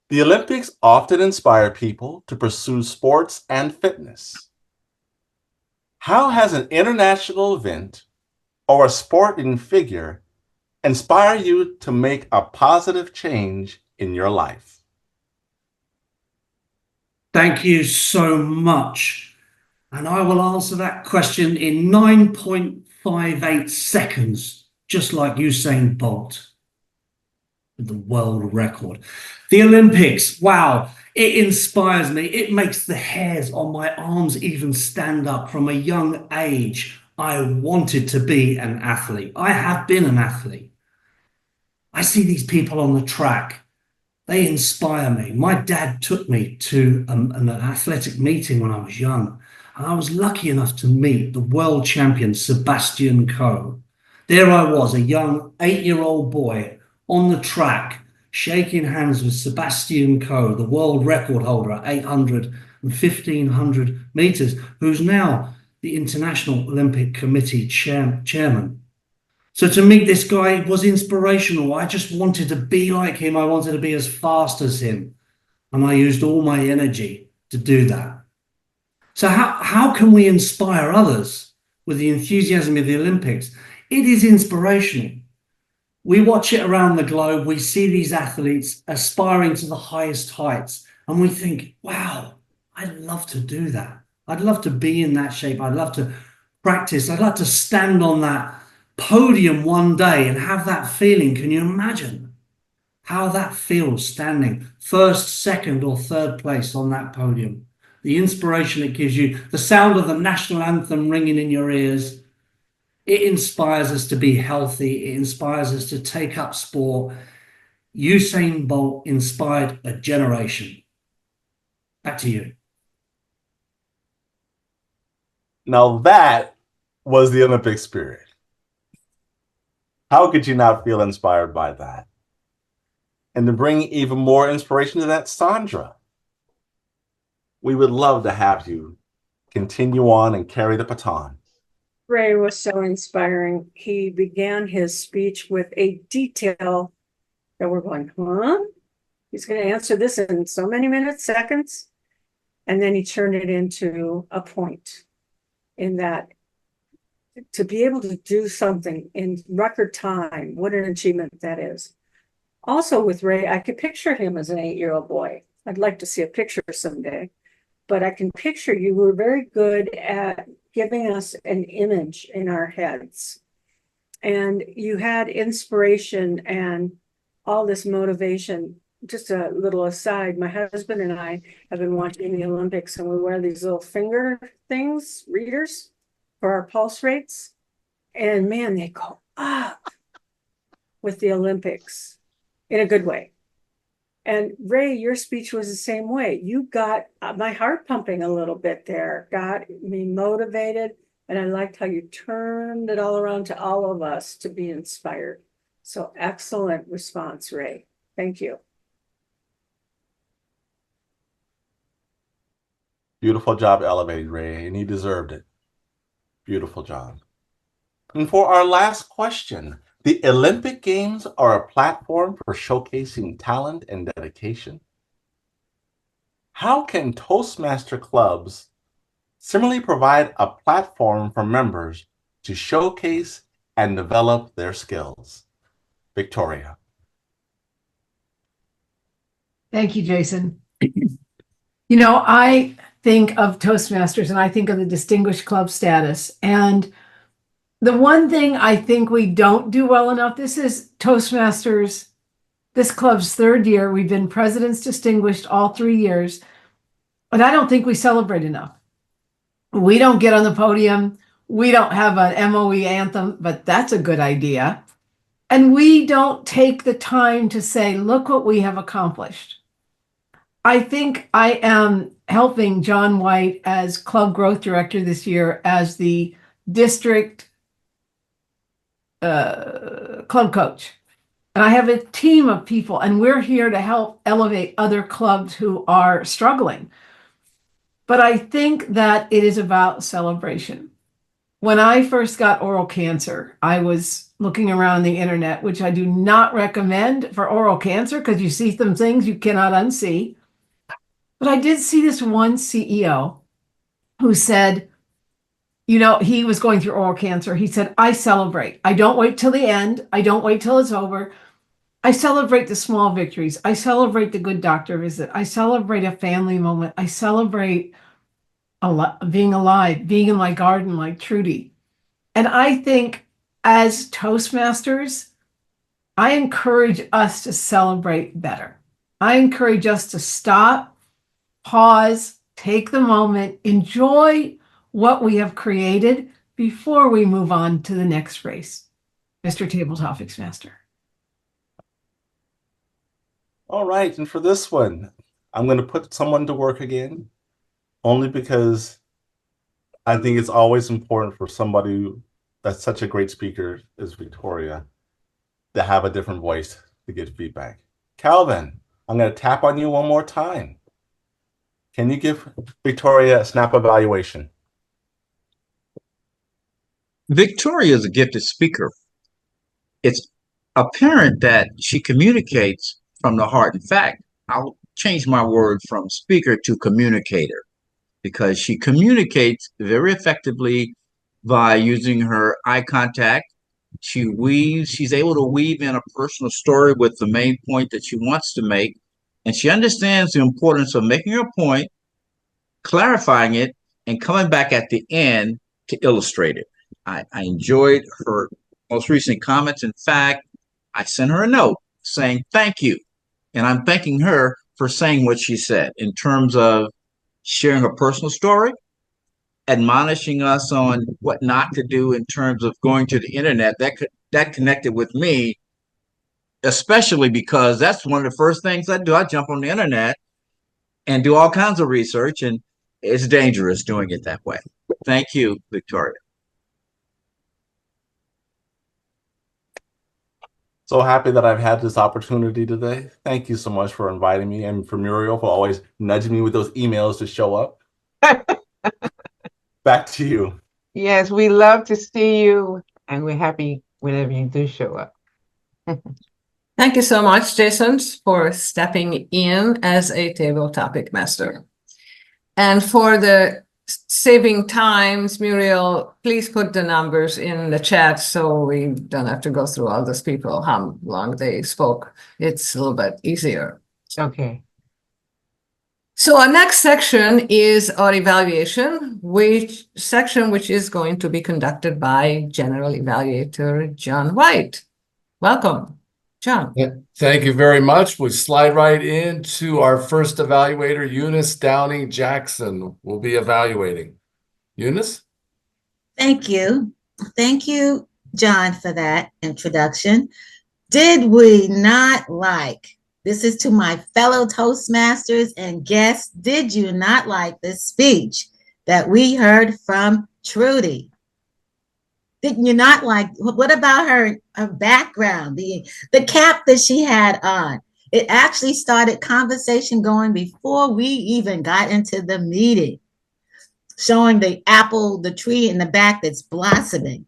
[SPEAKER 15] The Olympics often inspire people to pursue sports and fitness. How has an international event or a sporting figure inspire you to make a positive change in your life?
[SPEAKER 16] Thank you so much. And I will answer that question in 9.58 seconds, just like Usain Bolt with the world record. The Olympics, wow, it inspires me. It makes the hairs on my arms even stand up. From a young age, I wanted to be an athlete. I have been an athlete. I see these people on the track. They inspire me. My dad took me to an athletic meeting when I was young, and I was lucky enough to meet the world champion, Sebastian Coe. There I was, a young 8-year-old boy on the track, shaking hands with Sebastian Coe, the world record holder at 800 and 1500 meters, who's now the International Olympic Committee chairman. So to meet this guy was inspirational. I just wanted to be like him. I wanted to be as fast as him. And I used all my energy to do that. So how can we inspire others with the enthusiasm of the Olympics? It is inspirational. We watch it around the globe. We see these athletes aspiring to the highest heights. And we think, wow, I'd love to do that. I'd love to be in that shape. I'd love to practice. I'd love to stand on that podium one day and have that feeling. Can you imagine how that feels, standing first, second, or third place on that podium? The inspiration it gives you, the sound of the national anthem ringing in your ears. It inspires us to be healthy. It inspires us to take up sport. Usain Bolt inspired a generation. Back to you.
[SPEAKER 15] Now that was the Olympic spirit. How could you not feel inspired by that? And to bring even more inspiration to that, Sandra, we would love to have you continue on and carry the baton.
[SPEAKER 2] Ray was so inspiring. He began his speech with a detail that we're going, huh? He's going to answer this in so many minutes, seconds. And then he turned it into a point in that to be able to do something in record time, what an achievement that is. Also with Ray, I could picture him as an 8-year-old boy. I'd like to see a picture someday, but I can picture you were very good at giving us an image in our heads. And you had inspiration and all this motivation. Just a little aside, my husband and I have been watching the Olympics, and we wear these little finger things, readers, for our pulse rates. And man, they go up with the Olympics in a good way. And Ray, your speech was the same way. You got my heart pumping a little bit there, got me motivated. And I liked how you turned it all around to all of us to be inspired. So excellent response, Ray. Thank you.
[SPEAKER 15] Beautiful job elevating Ray, and he deserved it. Beautiful job. And for our last question, the Olympic Games are a platform for showcasing talent and dedication. How can Toastmaster clubs similarly provide a platform for members to showcase and develop their skills? Victoria.
[SPEAKER 12] Thank you, Jason. You know, I think of Toastmasters and I think of the distinguished club status. And the one thing I think we don't do well enough, this is Toastmasters, this club's 3rd year. We've been President's Distinguished all 3 years. And I don't think we celebrate enough. We don't get on the podium. We don't have an MoE anthem, but that's a good idea. And we don't take the time to say, look what we have accomplished. I think I am helping John White as Club Growth Director this year as the district club coach. And I have a team of people, and we're here to help elevate other clubs who are struggling. But I think that it is about celebration. When I first got oral cancer, I was looking around the internet, which I do not recommend for oral cancer because you see some things you cannot unsee. But I did see this one CEO who said, you know, he was going through oral cancer. He said, I celebrate. I don't wait till the end. I don't wait till it's over. I celebrate the small victories. I celebrate the good doctor visit. I celebrate a family moment. I celebrate being alive, being in my garden like Trudy. And I think as Toastmasters, I encourage us to celebrate better. I encourage us to stop, pause, take the moment, enjoy what we have created before we move on to the next race. Mr. Table Topics Master.
[SPEAKER 15] All right, and for this one, I'm going to put someone to work again, only because I think it's always important for somebody that's such a great speaker as Victoria to have a different voice to get feedback. Calvin, I'm going to tap on you one more time. Can you give Victoria a snap evaluation?
[SPEAKER 4] Victoria is a gifted speaker. It's apparent that she communicates from the heart. In fact, I'll change my word from speaker to communicator, because she communicates very effectively by using her eye contact. She's able to weave in a personal story with the main point that she wants to make. And she understands the importance of making her point, clarifying it, and coming back at the end to illustrate it. I enjoyed her most recent comments. In fact, I sent her a note saying thank you. And I'm thanking her for saying what she said in terms of sharing her personal story, admonishing us on what not to do in terms of going to the internet. That connected with me, especially because that's one of the first things I do. I jump on the internet and do all kinds of research, and it's dangerous doing it that way. Thank you, Victoria.
[SPEAKER 15] So happy that I've had this opportunity today. Thank you so much for inviting me, and for Muriel for always nudging me with those emails to show up. Back to you.
[SPEAKER 8] Yes, we love to see you, and we're happy whenever you do show up.
[SPEAKER 5] Thank you so much, Jason, for stepping in as a table topic master. And for the saving times, Muriel, please put the numbers in the chat so we don't have to go through all those people, how long they spoke. It's a little bit easier.
[SPEAKER 8] Okay.
[SPEAKER 5] So our next section is our evaluation, which is going to be conducted by General Evaluator John White. Welcome, John.
[SPEAKER 6] Yeah, thank you very much. We slide right into our first evaluator, Eunice Downing Jackson, will be evaluating. Eunice?
[SPEAKER 9] Thank you. Thank you, John, for that introduction. Did we not like, this is to my fellow Toastmasters and guests, did you not like the speech that we heard from Trudy? Did you not like, what about her background, the cap that she had on? It actually started conversation going before we even got into the meeting, showing the apple, the tree in the back that's blossoming.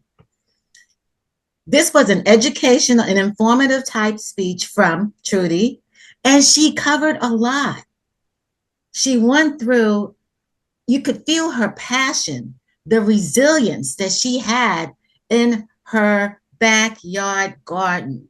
[SPEAKER 9] This was an educational and informative type speech from Trudy, and she covered a lot. She went through, you could feel her passion, the resilience that she had in her backyard garden.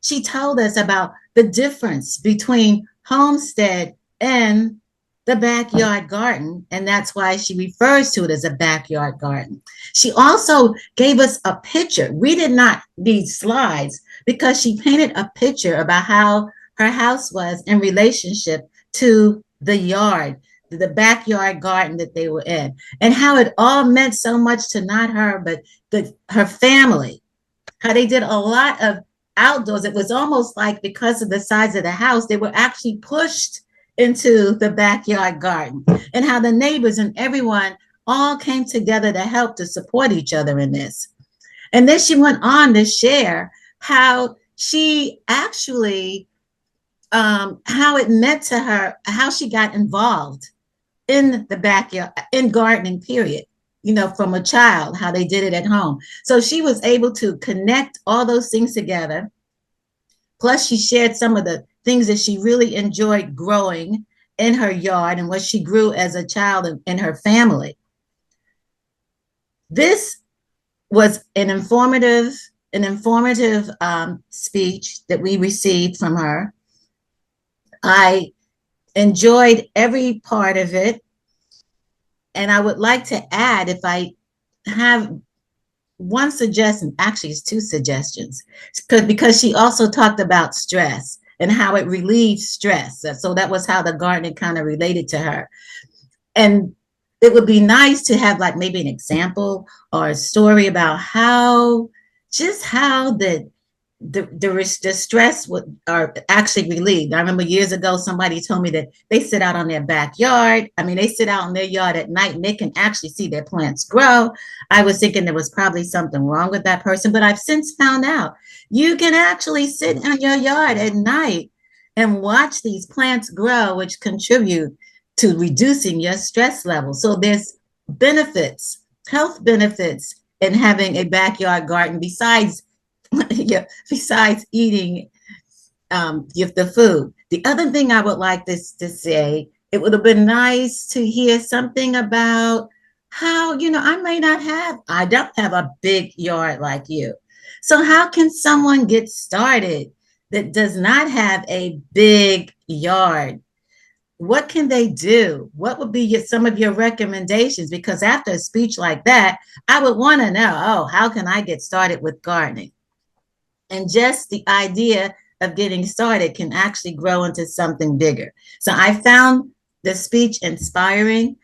[SPEAKER 9] She told us about the difference between homestead and the backyard garden, and that's why she refers to it as a backyard garden. She also gave us a picture. We did not need slides because she painted a picture about how her house was in relationship to the yard, the backyard garden that they were in, and how it all meant so much to not her, but her family, how they did a lot of outdoors. It was almost like because of the size of the house, they were actually pushed into the backyard garden, and how the neighbors and everyone all came together to help to support each other in this. And then she went on to share how she actually, how it meant to her, how she got involved in the backyard, in gardening, period, you know, from a child, how they did it at home. So she was able to connect all those things together. Plus, she shared some of the things that she really enjoyed growing in her yard and what she grew as a child in her family. This was an informative speech that we received from her. I enjoyed every part of it. And I would like to add, if I have one suggestion, actually it's two suggestions, because she also talked about stress and how it relieves stress. So that was how the gardening kind of related to her. And it would be nice to have like maybe an example or a story about how the stress are actually relieved. I remember years ago, somebody told me that they sit out on their backyard. I mean, they sit out in their yard at night and they can actually see their plants grow. I was thinking there was probably something wrong with that person, but I've since found out you can actually sit in your yard at night and watch these plants grow, which contribute to reducing your stress level. So there's benefits, health benefits in having a backyard garden besides eating the food. The other thing I would like to say, it would have been nice to hear something about how, you know, I don't have a big yard like you. So how can someone get started that does not have a big yard? What can they do? What would be some of your recommendations? Because after a speech like that, I would want to know, how can I get started with gardening? And just the idea of getting started can actually grow into something bigger. So I found the speech inspiring.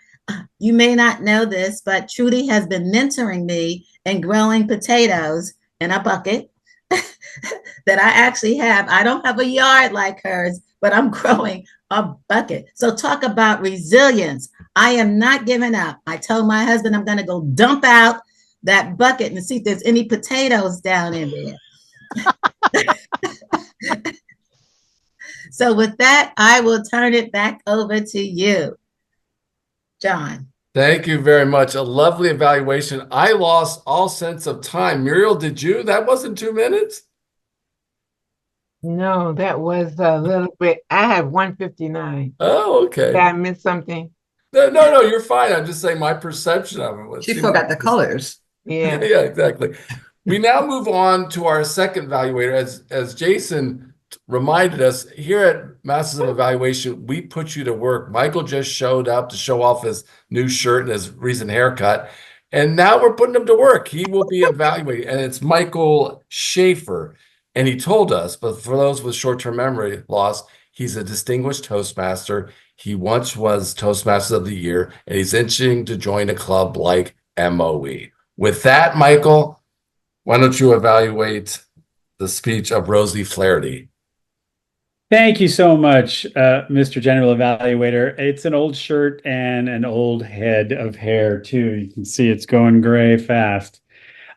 [SPEAKER 9] You may not know this, but Trudy has been mentoring me in growing potatoes in a bucket that I actually have. I don't have a yard like hers, but I'm growing a bucket. So talk about resilience. I am not giving up. I told my husband I'm going to go dump out that bucket and see if there's any potatoes down in there. So with that, I will turn it back over to you, John.
[SPEAKER 6] Thank you very much. A lovely evaluation. I lost all sense of time. Muriel, did you? That wasn't 2 minutes?
[SPEAKER 8] No, that was a little bit. I have 159.
[SPEAKER 6] Oh, okay.
[SPEAKER 8] Did I miss something?
[SPEAKER 6] No, you're fine. I'm just saying my perception of it was.
[SPEAKER 5] She forgot the colors.
[SPEAKER 8] Yeah.
[SPEAKER 6] Yeah, exactly. We now move on to our second evaluator. As Jason reminded us, here at Masters of Evaluation, we put you to work. Michael just showed up to show off his new shirt and his recent haircut. And now we're putting him to work. He will be evaluated. And it's Michael Schaefer. And he told us, but for those with short-term memory loss, he's a distinguished Toastmaster. He once was Toastmaster of the Year, and he's itching to join a club like MoE. With that, Michael, why don't you evaluate the speech of Rosie Flaherty?
[SPEAKER 3] Thank you so much, Mr. General Evaluator. It's an old shirt and an old head of hair, too. You can see it's going gray fast.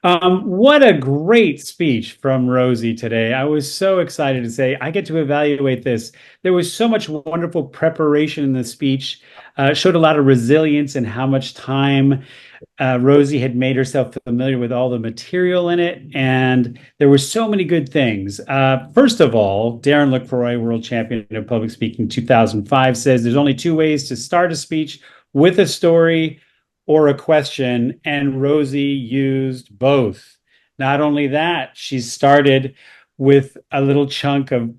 [SPEAKER 3] What a great speech from Rosie today. I was so excited to say I get to evaluate this. There was so much wonderful preparation in the speech, showed a lot of resilience and how much time Rosie had made herself familiar with all the material in it. And there were so many good things. First of all, Darren LaCroix, world champion of public speaking 2005, says there's only two ways to start a speech: with a story or a question, and Rosie used both. Not only that, she started with a little chunk of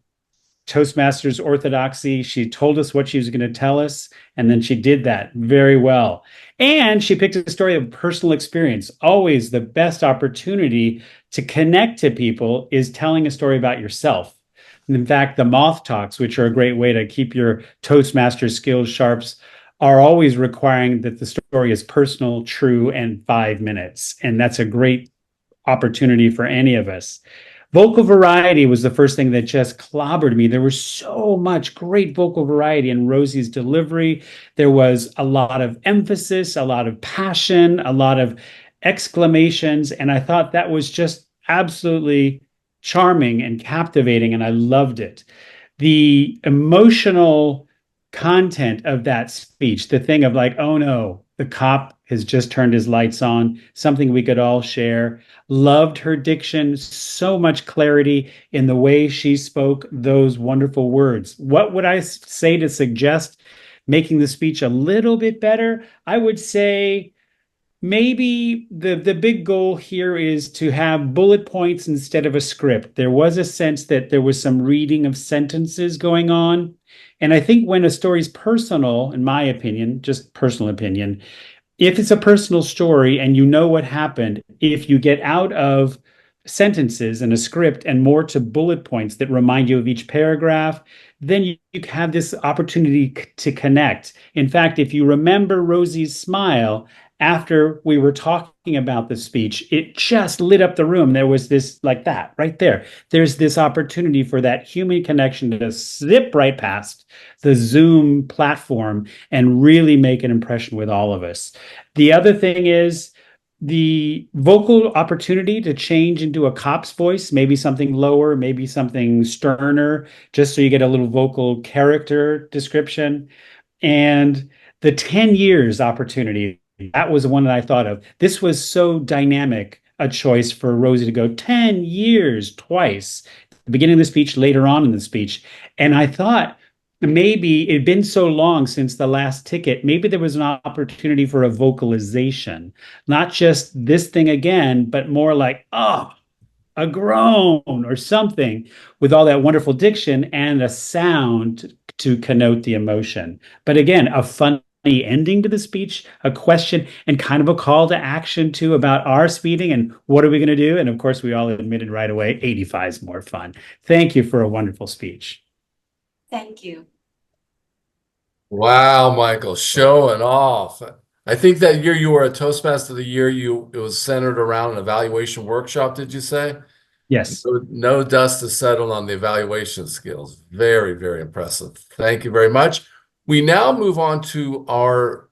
[SPEAKER 3] Toastmasters orthodoxy. She told us what she was going to tell us, and then she did that very well. And she picked a story of personal experience. Always the best opportunity to connect to people is telling a story about yourself. And in fact, the moth talks, which are a great way to keep your Toastmaster skills sharps, are always requiring that the story is personal, true, and 5 minutes. And that's a great opportunity for any of us. Vocal variety was the first thing that just clobbered me. There was so much great vocal variety in Rosie's delivery. There was a lot of emphasis, a lot of passion, a lot of exclamations. And I thought that was just absolutely charming and captivating, and I loved it. The emotional content of that speech, the thing of like, oh no, the cop has just turned his lights on, something we could all share. Loved her diction, so much clarity in the way she spoke those wonderful words. What would I say to suggest making the speech a little bit better? I would say maybe the big goal here is to have bullet points instead of a script. There was a sense that there was some reading of sentences going on. And I think when a story's personal, in my opinion, just personal opinion, if it's a personal story and you know what happened, if you get out of sentences and a script and more to bullet points that remind you of each paragraph, then you have this opportunity to connect. In fact, if you remember Rosie's smile after we were talking about the speech, it just lit up the room. There was this, like that, right there. There's this opportunity for that human connection to zip right past the Zoom platform and really make an impression with all of us. The other thing is the vocal opportunity to change into a cop's voice, maybe something lower, maybe something sterner, just so you get a little vocal character description. And the 10 years opportunity, that was one that I thought of. This was so dynamic a choice for Rosie to go 10 years twice, the beginning of the speech, later on in the speech. And I thought maybe it'd been so long since the last ticket, maybe there was an opportunity for a vocalization, not just this thing again, but more like, oh, a groan or something with all that wonderful diction and a sound to connote the emotion. But again, a funny ending to the speech, a question, and kind of a call to action too about our speeding and what are we going to do? And of course, we all admitted right away, 85 is more fun. Thank you for a wonderful speech.
[SPEAKER 13] Thank you.
[SPEAKER 6] Wow, Michael, showing off. I think that year you were a Toastmaster of the Year, it was centered around an evaluation workshop, did you say?
[SPEAKER 3] Yes.
[SPEAKER 6] No dust is settled on the evaluation skills. Very, very impressive. Thank you very much. We now move on to our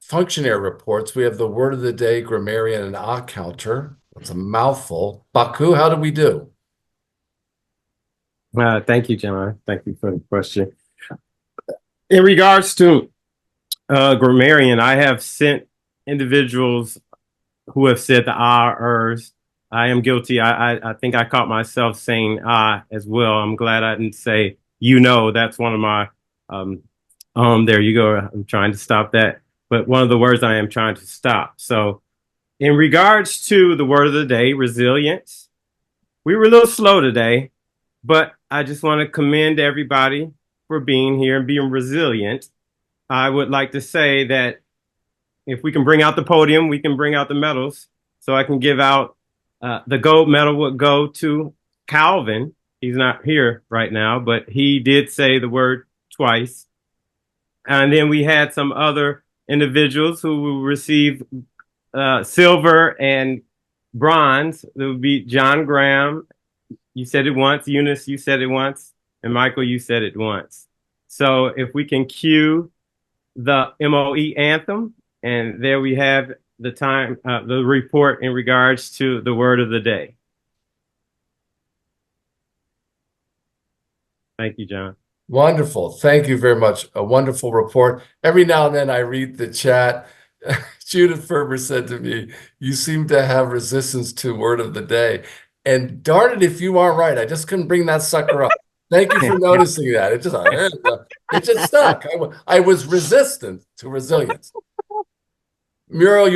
[SPEAKER 6] functionary reports. We have the word of the day, grammarian, and odd counter. That's a mouthful. Baku, how did we do?
[SPEAKER 7] Thank you, John. Thank you for the question. In regards to grammarian, I have sent individuals who have said the ers. I am guilty. I think I caught myself saying as well. I'm glad I didn't say that's one of my there you go. I'm trying to stop that. But one of the words I am trying to stop. So in regards to the word of the day, resilience, we were a little slow today, but I just want to commend everybody for being here and being resilient. I would like to say that if we can bring out the podium, we can bring out the medals. So I can give out the gold medal would go to Calvin. He's not here right now, but he did say the word twice. And then we had some other individuals who will receive silver and bronze. There would be John Graham. You said it once. Eunice, you said it once. And Michael, you said it once. So if we can cue the MoE anthem, and there we have the time, the report in regards to the word of the day. Thank you, John.
[SPEAKER 6] Wonderful. Thank you very much. A wonderful report. Every now and then I read the chat. Judith Ferber said to me, "You seem to have resistance to word of the day." And darn it, if you are right, I just couldn't bring that sucker up. Thank you for noticing that. It just stuck. I was resistant to resilience. Muriel,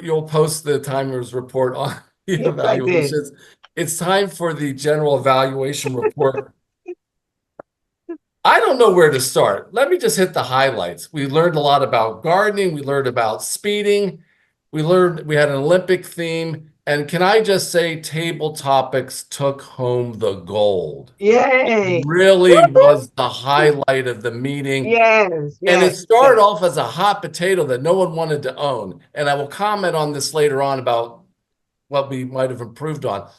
[SPEAKER 6] you'll post the timers report on the
[SPEAKER 8] Yes,
[SPEAKER 6] evaluations. It's time for the general evaluation report. I don't know where to start. Let me just hit the highlights. We learned a lot about gardening. We learned about speeding. We had an Olympic theme. And can I just say, table topics took home the gold.
[SPEAKER 8] Yay!
[SPEAKER 6] It really was the highlight of the meeting.
[SPEAKER 8] Yes,
[SPEAKER 6] And it
[SPEAKER 8] yes,
[SPEAKER 6] started
[SPEAKER 8] yes.
[SPEAKER 6] off as a hot potato that no one wanted to own. And I will comment on this later on about what we might have improved on.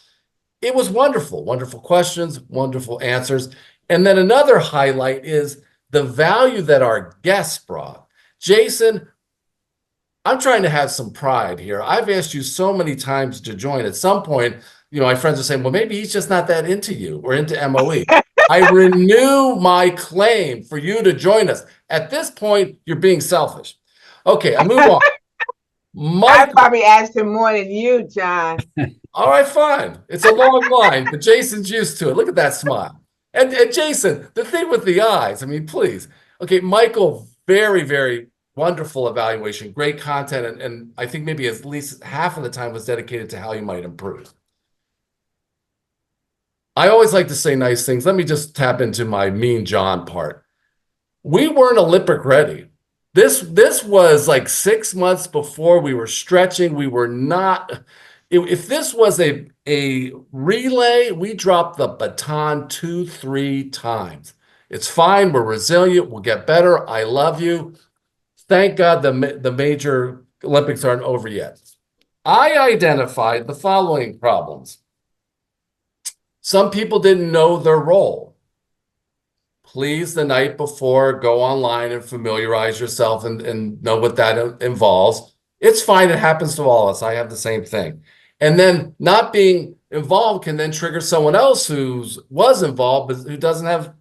[SPEAKER 6] It was wonderful, wonderful questions, wonderful answers. And then another highlight is the value that our guests brought. Jason, I'm trying to have some pride here. I've asked you so many times to join. At some point, my friends are saying, well, maybe he's just not that into you or into MoE. I renew my claim for you to join us. At this point, you're being selfish. Okay, I move on.
[SPEAKER 8] I probably asked him more than you, John.
[SPEAKER 6] All right, fine. It's a long line, but Jason's used to it. Look at that smile. And Jason, the thing with the eyes, I mean, please. Okay, Michael, very, very wonderful evaluation, great content, and I think maybe at least half of the time was dedicated to how you might improve. I always like to say nice things. Let me just tap into my mean John part. We weren't Olympic ready. This was like 6 months before we were stretching. We were not. If this was a relay, we dropped the baton 2-3 times. It's fine. We're resilient. We'll get better. I love you. Thank God the major Olympics aren't over yet. I identified the following problems. Some people didn't know their role. Please, the night before, go online and familiarize yourself and know what that involves. It's fine. It happens to all of us. I have the same thing. And then not being involved can then trigger someone else who was involved, but who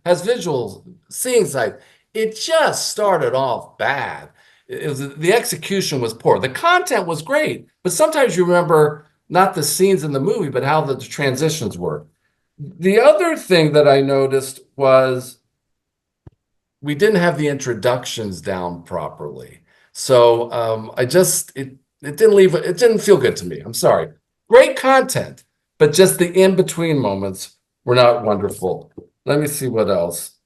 [SPEAKER 6] has visuals, seeing sight. It just started off bad. The execution was poor. The content was great, but sometimes you remember not the scenes in the movie, but how the transitions were. The other thing that I noticed was we didn't have the introductions down properly. So it didn't feel good to me. I'm sorry. Great content, but just the in-between moments were not wonderful. Let me see what else.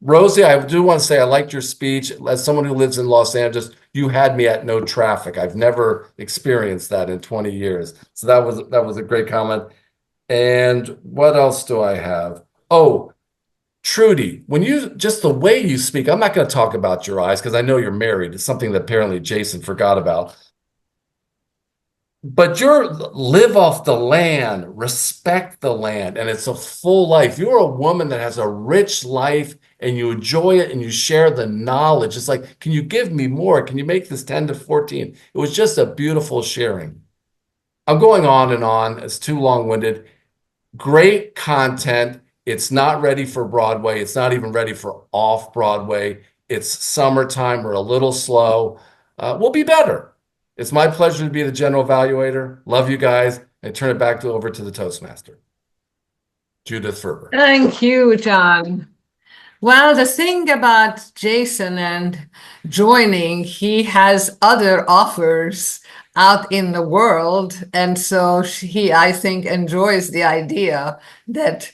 [SPEAKER 6] Rosie, I do want to say I liked your speech. As someone who lives in Los Angeles, you had me at no traffic. I've never experienced that in 20 years. So that was a great comment. And what else do I have? Oh, Trudy, just the way you speak, I'm not going to talk about your eyes because I know you're married. It's something that apparently Jason forgot about. But live off the land, respect the land, and it's a full life. You're a woman that has a rich life and you enjoy it and you share the knowledge. It's like, can you give me more? Can you make this 10 to 14? It was just a beautiful sharing. I'm going on and on. It's too long-winded. Great content. It's not ready for Broadway. It's not even ready for off-Broadway. It's summertime. We're a little slow. We'll be better. It's my pleasure to be the general evaluator. Love you guys. I turn it back over to the Toastmaster, Judith Ferber.
[SPEAKER 5] Thank you, John. Well, the thing about Jason and joining, he has other offers out in the world. And so he, I think, enjoys the idea that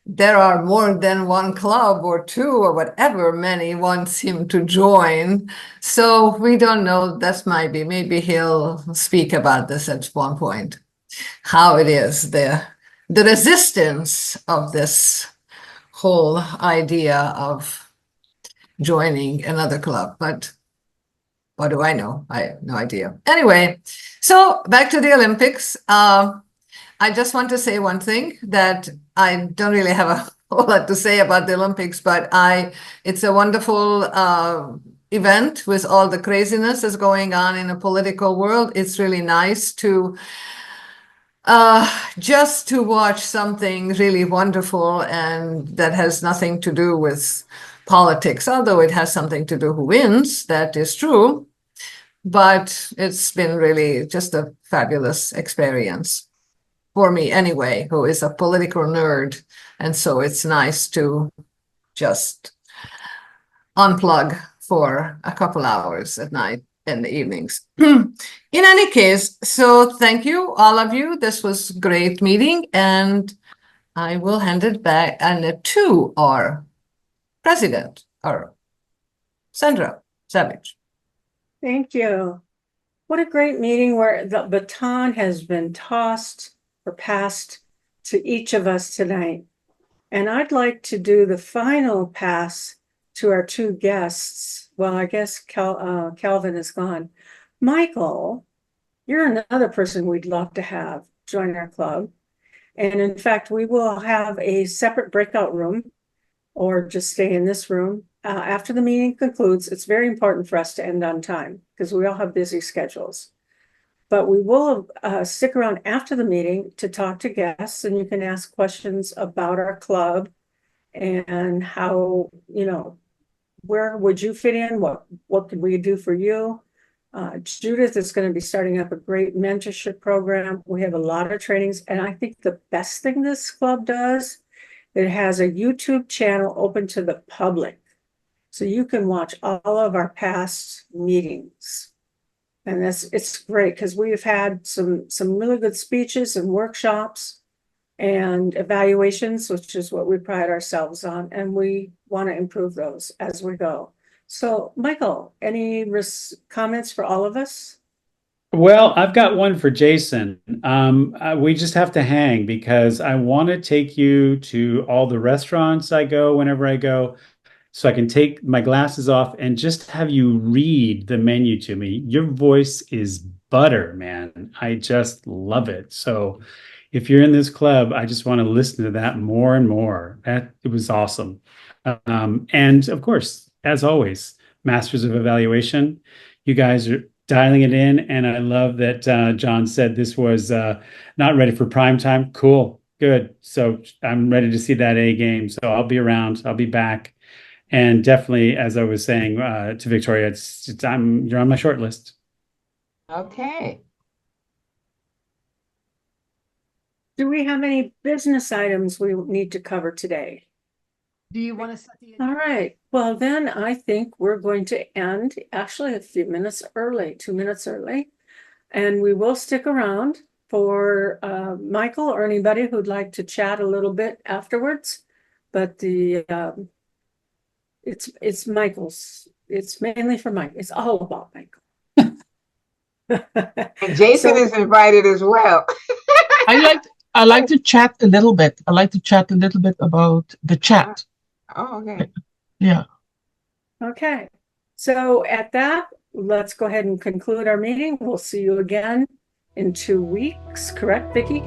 [SPEAKER 5] there are more than one club or two or whatever many wants him to join. So we don't know, that might be, maybe he'll speak about this at one point, how it is, the resistance of this whole idea of joining another club. But what do I know? I have no idea. Anyway, so back to the Olympics. I just want to say one thing, that I don't really have a whole lot to say about the Olympics, but it's a wonderful event with all the craziness that's going on in the political world. It's really nice to just to watch something really wonderful and that has nothing to do with politics, although it has something to do who wins, that is true. But it's been really just a fabulous experience. For me anyway, who is a political nerd. And so it's nice to just unplug for a couple hours at night and the evenings. In any case, so thank you, all of you. This was a great meeting, and I will hand it back to our president, our Sandra Savage.
[SPEAKER 2] Thank you. What a great meeting where the baton has been tossed or passed to each of us tonight. And I'd like to do the final pass to our two guests. Well, I guess Calvin is gone. Michael, you're another person we'd love to have join our club. And in fact, we will have a separate breakout room or just stay in this room. After the meeting concludes, it's very important for us to end on time because we all have busy schedules. But we will stick around after the meeting to talk to guests, and you can ask questions about our club and how, where would you fit in? What could we do for you? Judith is going to be starting up a great mentorship program. We have a lot of trainings, and I think the best thing this club does, it has a YouTube channel open to the public. So you can watch all of our past meetings. And it's great because we've had some really good speeches and workshops and evaluations, which is what we pride ourselves on. And we want to improve those as we go. So, Michael, any comments for all of us?
[SPEAKER 3] Well, I've got one for Jason. We just have to hang because I want to take you to all the restaurants I go whenever I go, so I can take my glasses off and just have you read the menu to me. Your voice is butter, man. I just love it. So if you're in this club, I just want to listen to that more and more. It was awesome. And of course, as always, Masters of Evaluation, you guys are dialing it in. And I love that John said this was not ready for prime time. Cool, good. So I'm ready to see that A game. So I'll be around. I'll be back. And definitely, as I was saying to Victoria, you're on my short list.
[SPEAKER 8] Okay.
[SPEAKER 2] Do we have any business items we need to cover today?
[SPEAKER 12] Do you want to set the
[SPEAKER 2] All right. Well, then I think we're going to end actually a few minutes early, 2 minutes early. And we will stick around for Michael or anybody who'd like to chat a little bit afterwards. But it's Michael's. It's mainly for Mike. It's all about Michael.
[SPEAKER 8] And Jason is invited as well.
[SPEAKER 11] I like to chat a little bit. I like to chat a little bit about the chat.
[SPEAKER 8] Oh, okay.
[SPEAKER 11] Yeah.
[SPEAKER 2] Okay. So at that, let's go ahead and conclude our meeting. We'll see you again in 2 weeks. Correct, Vicki?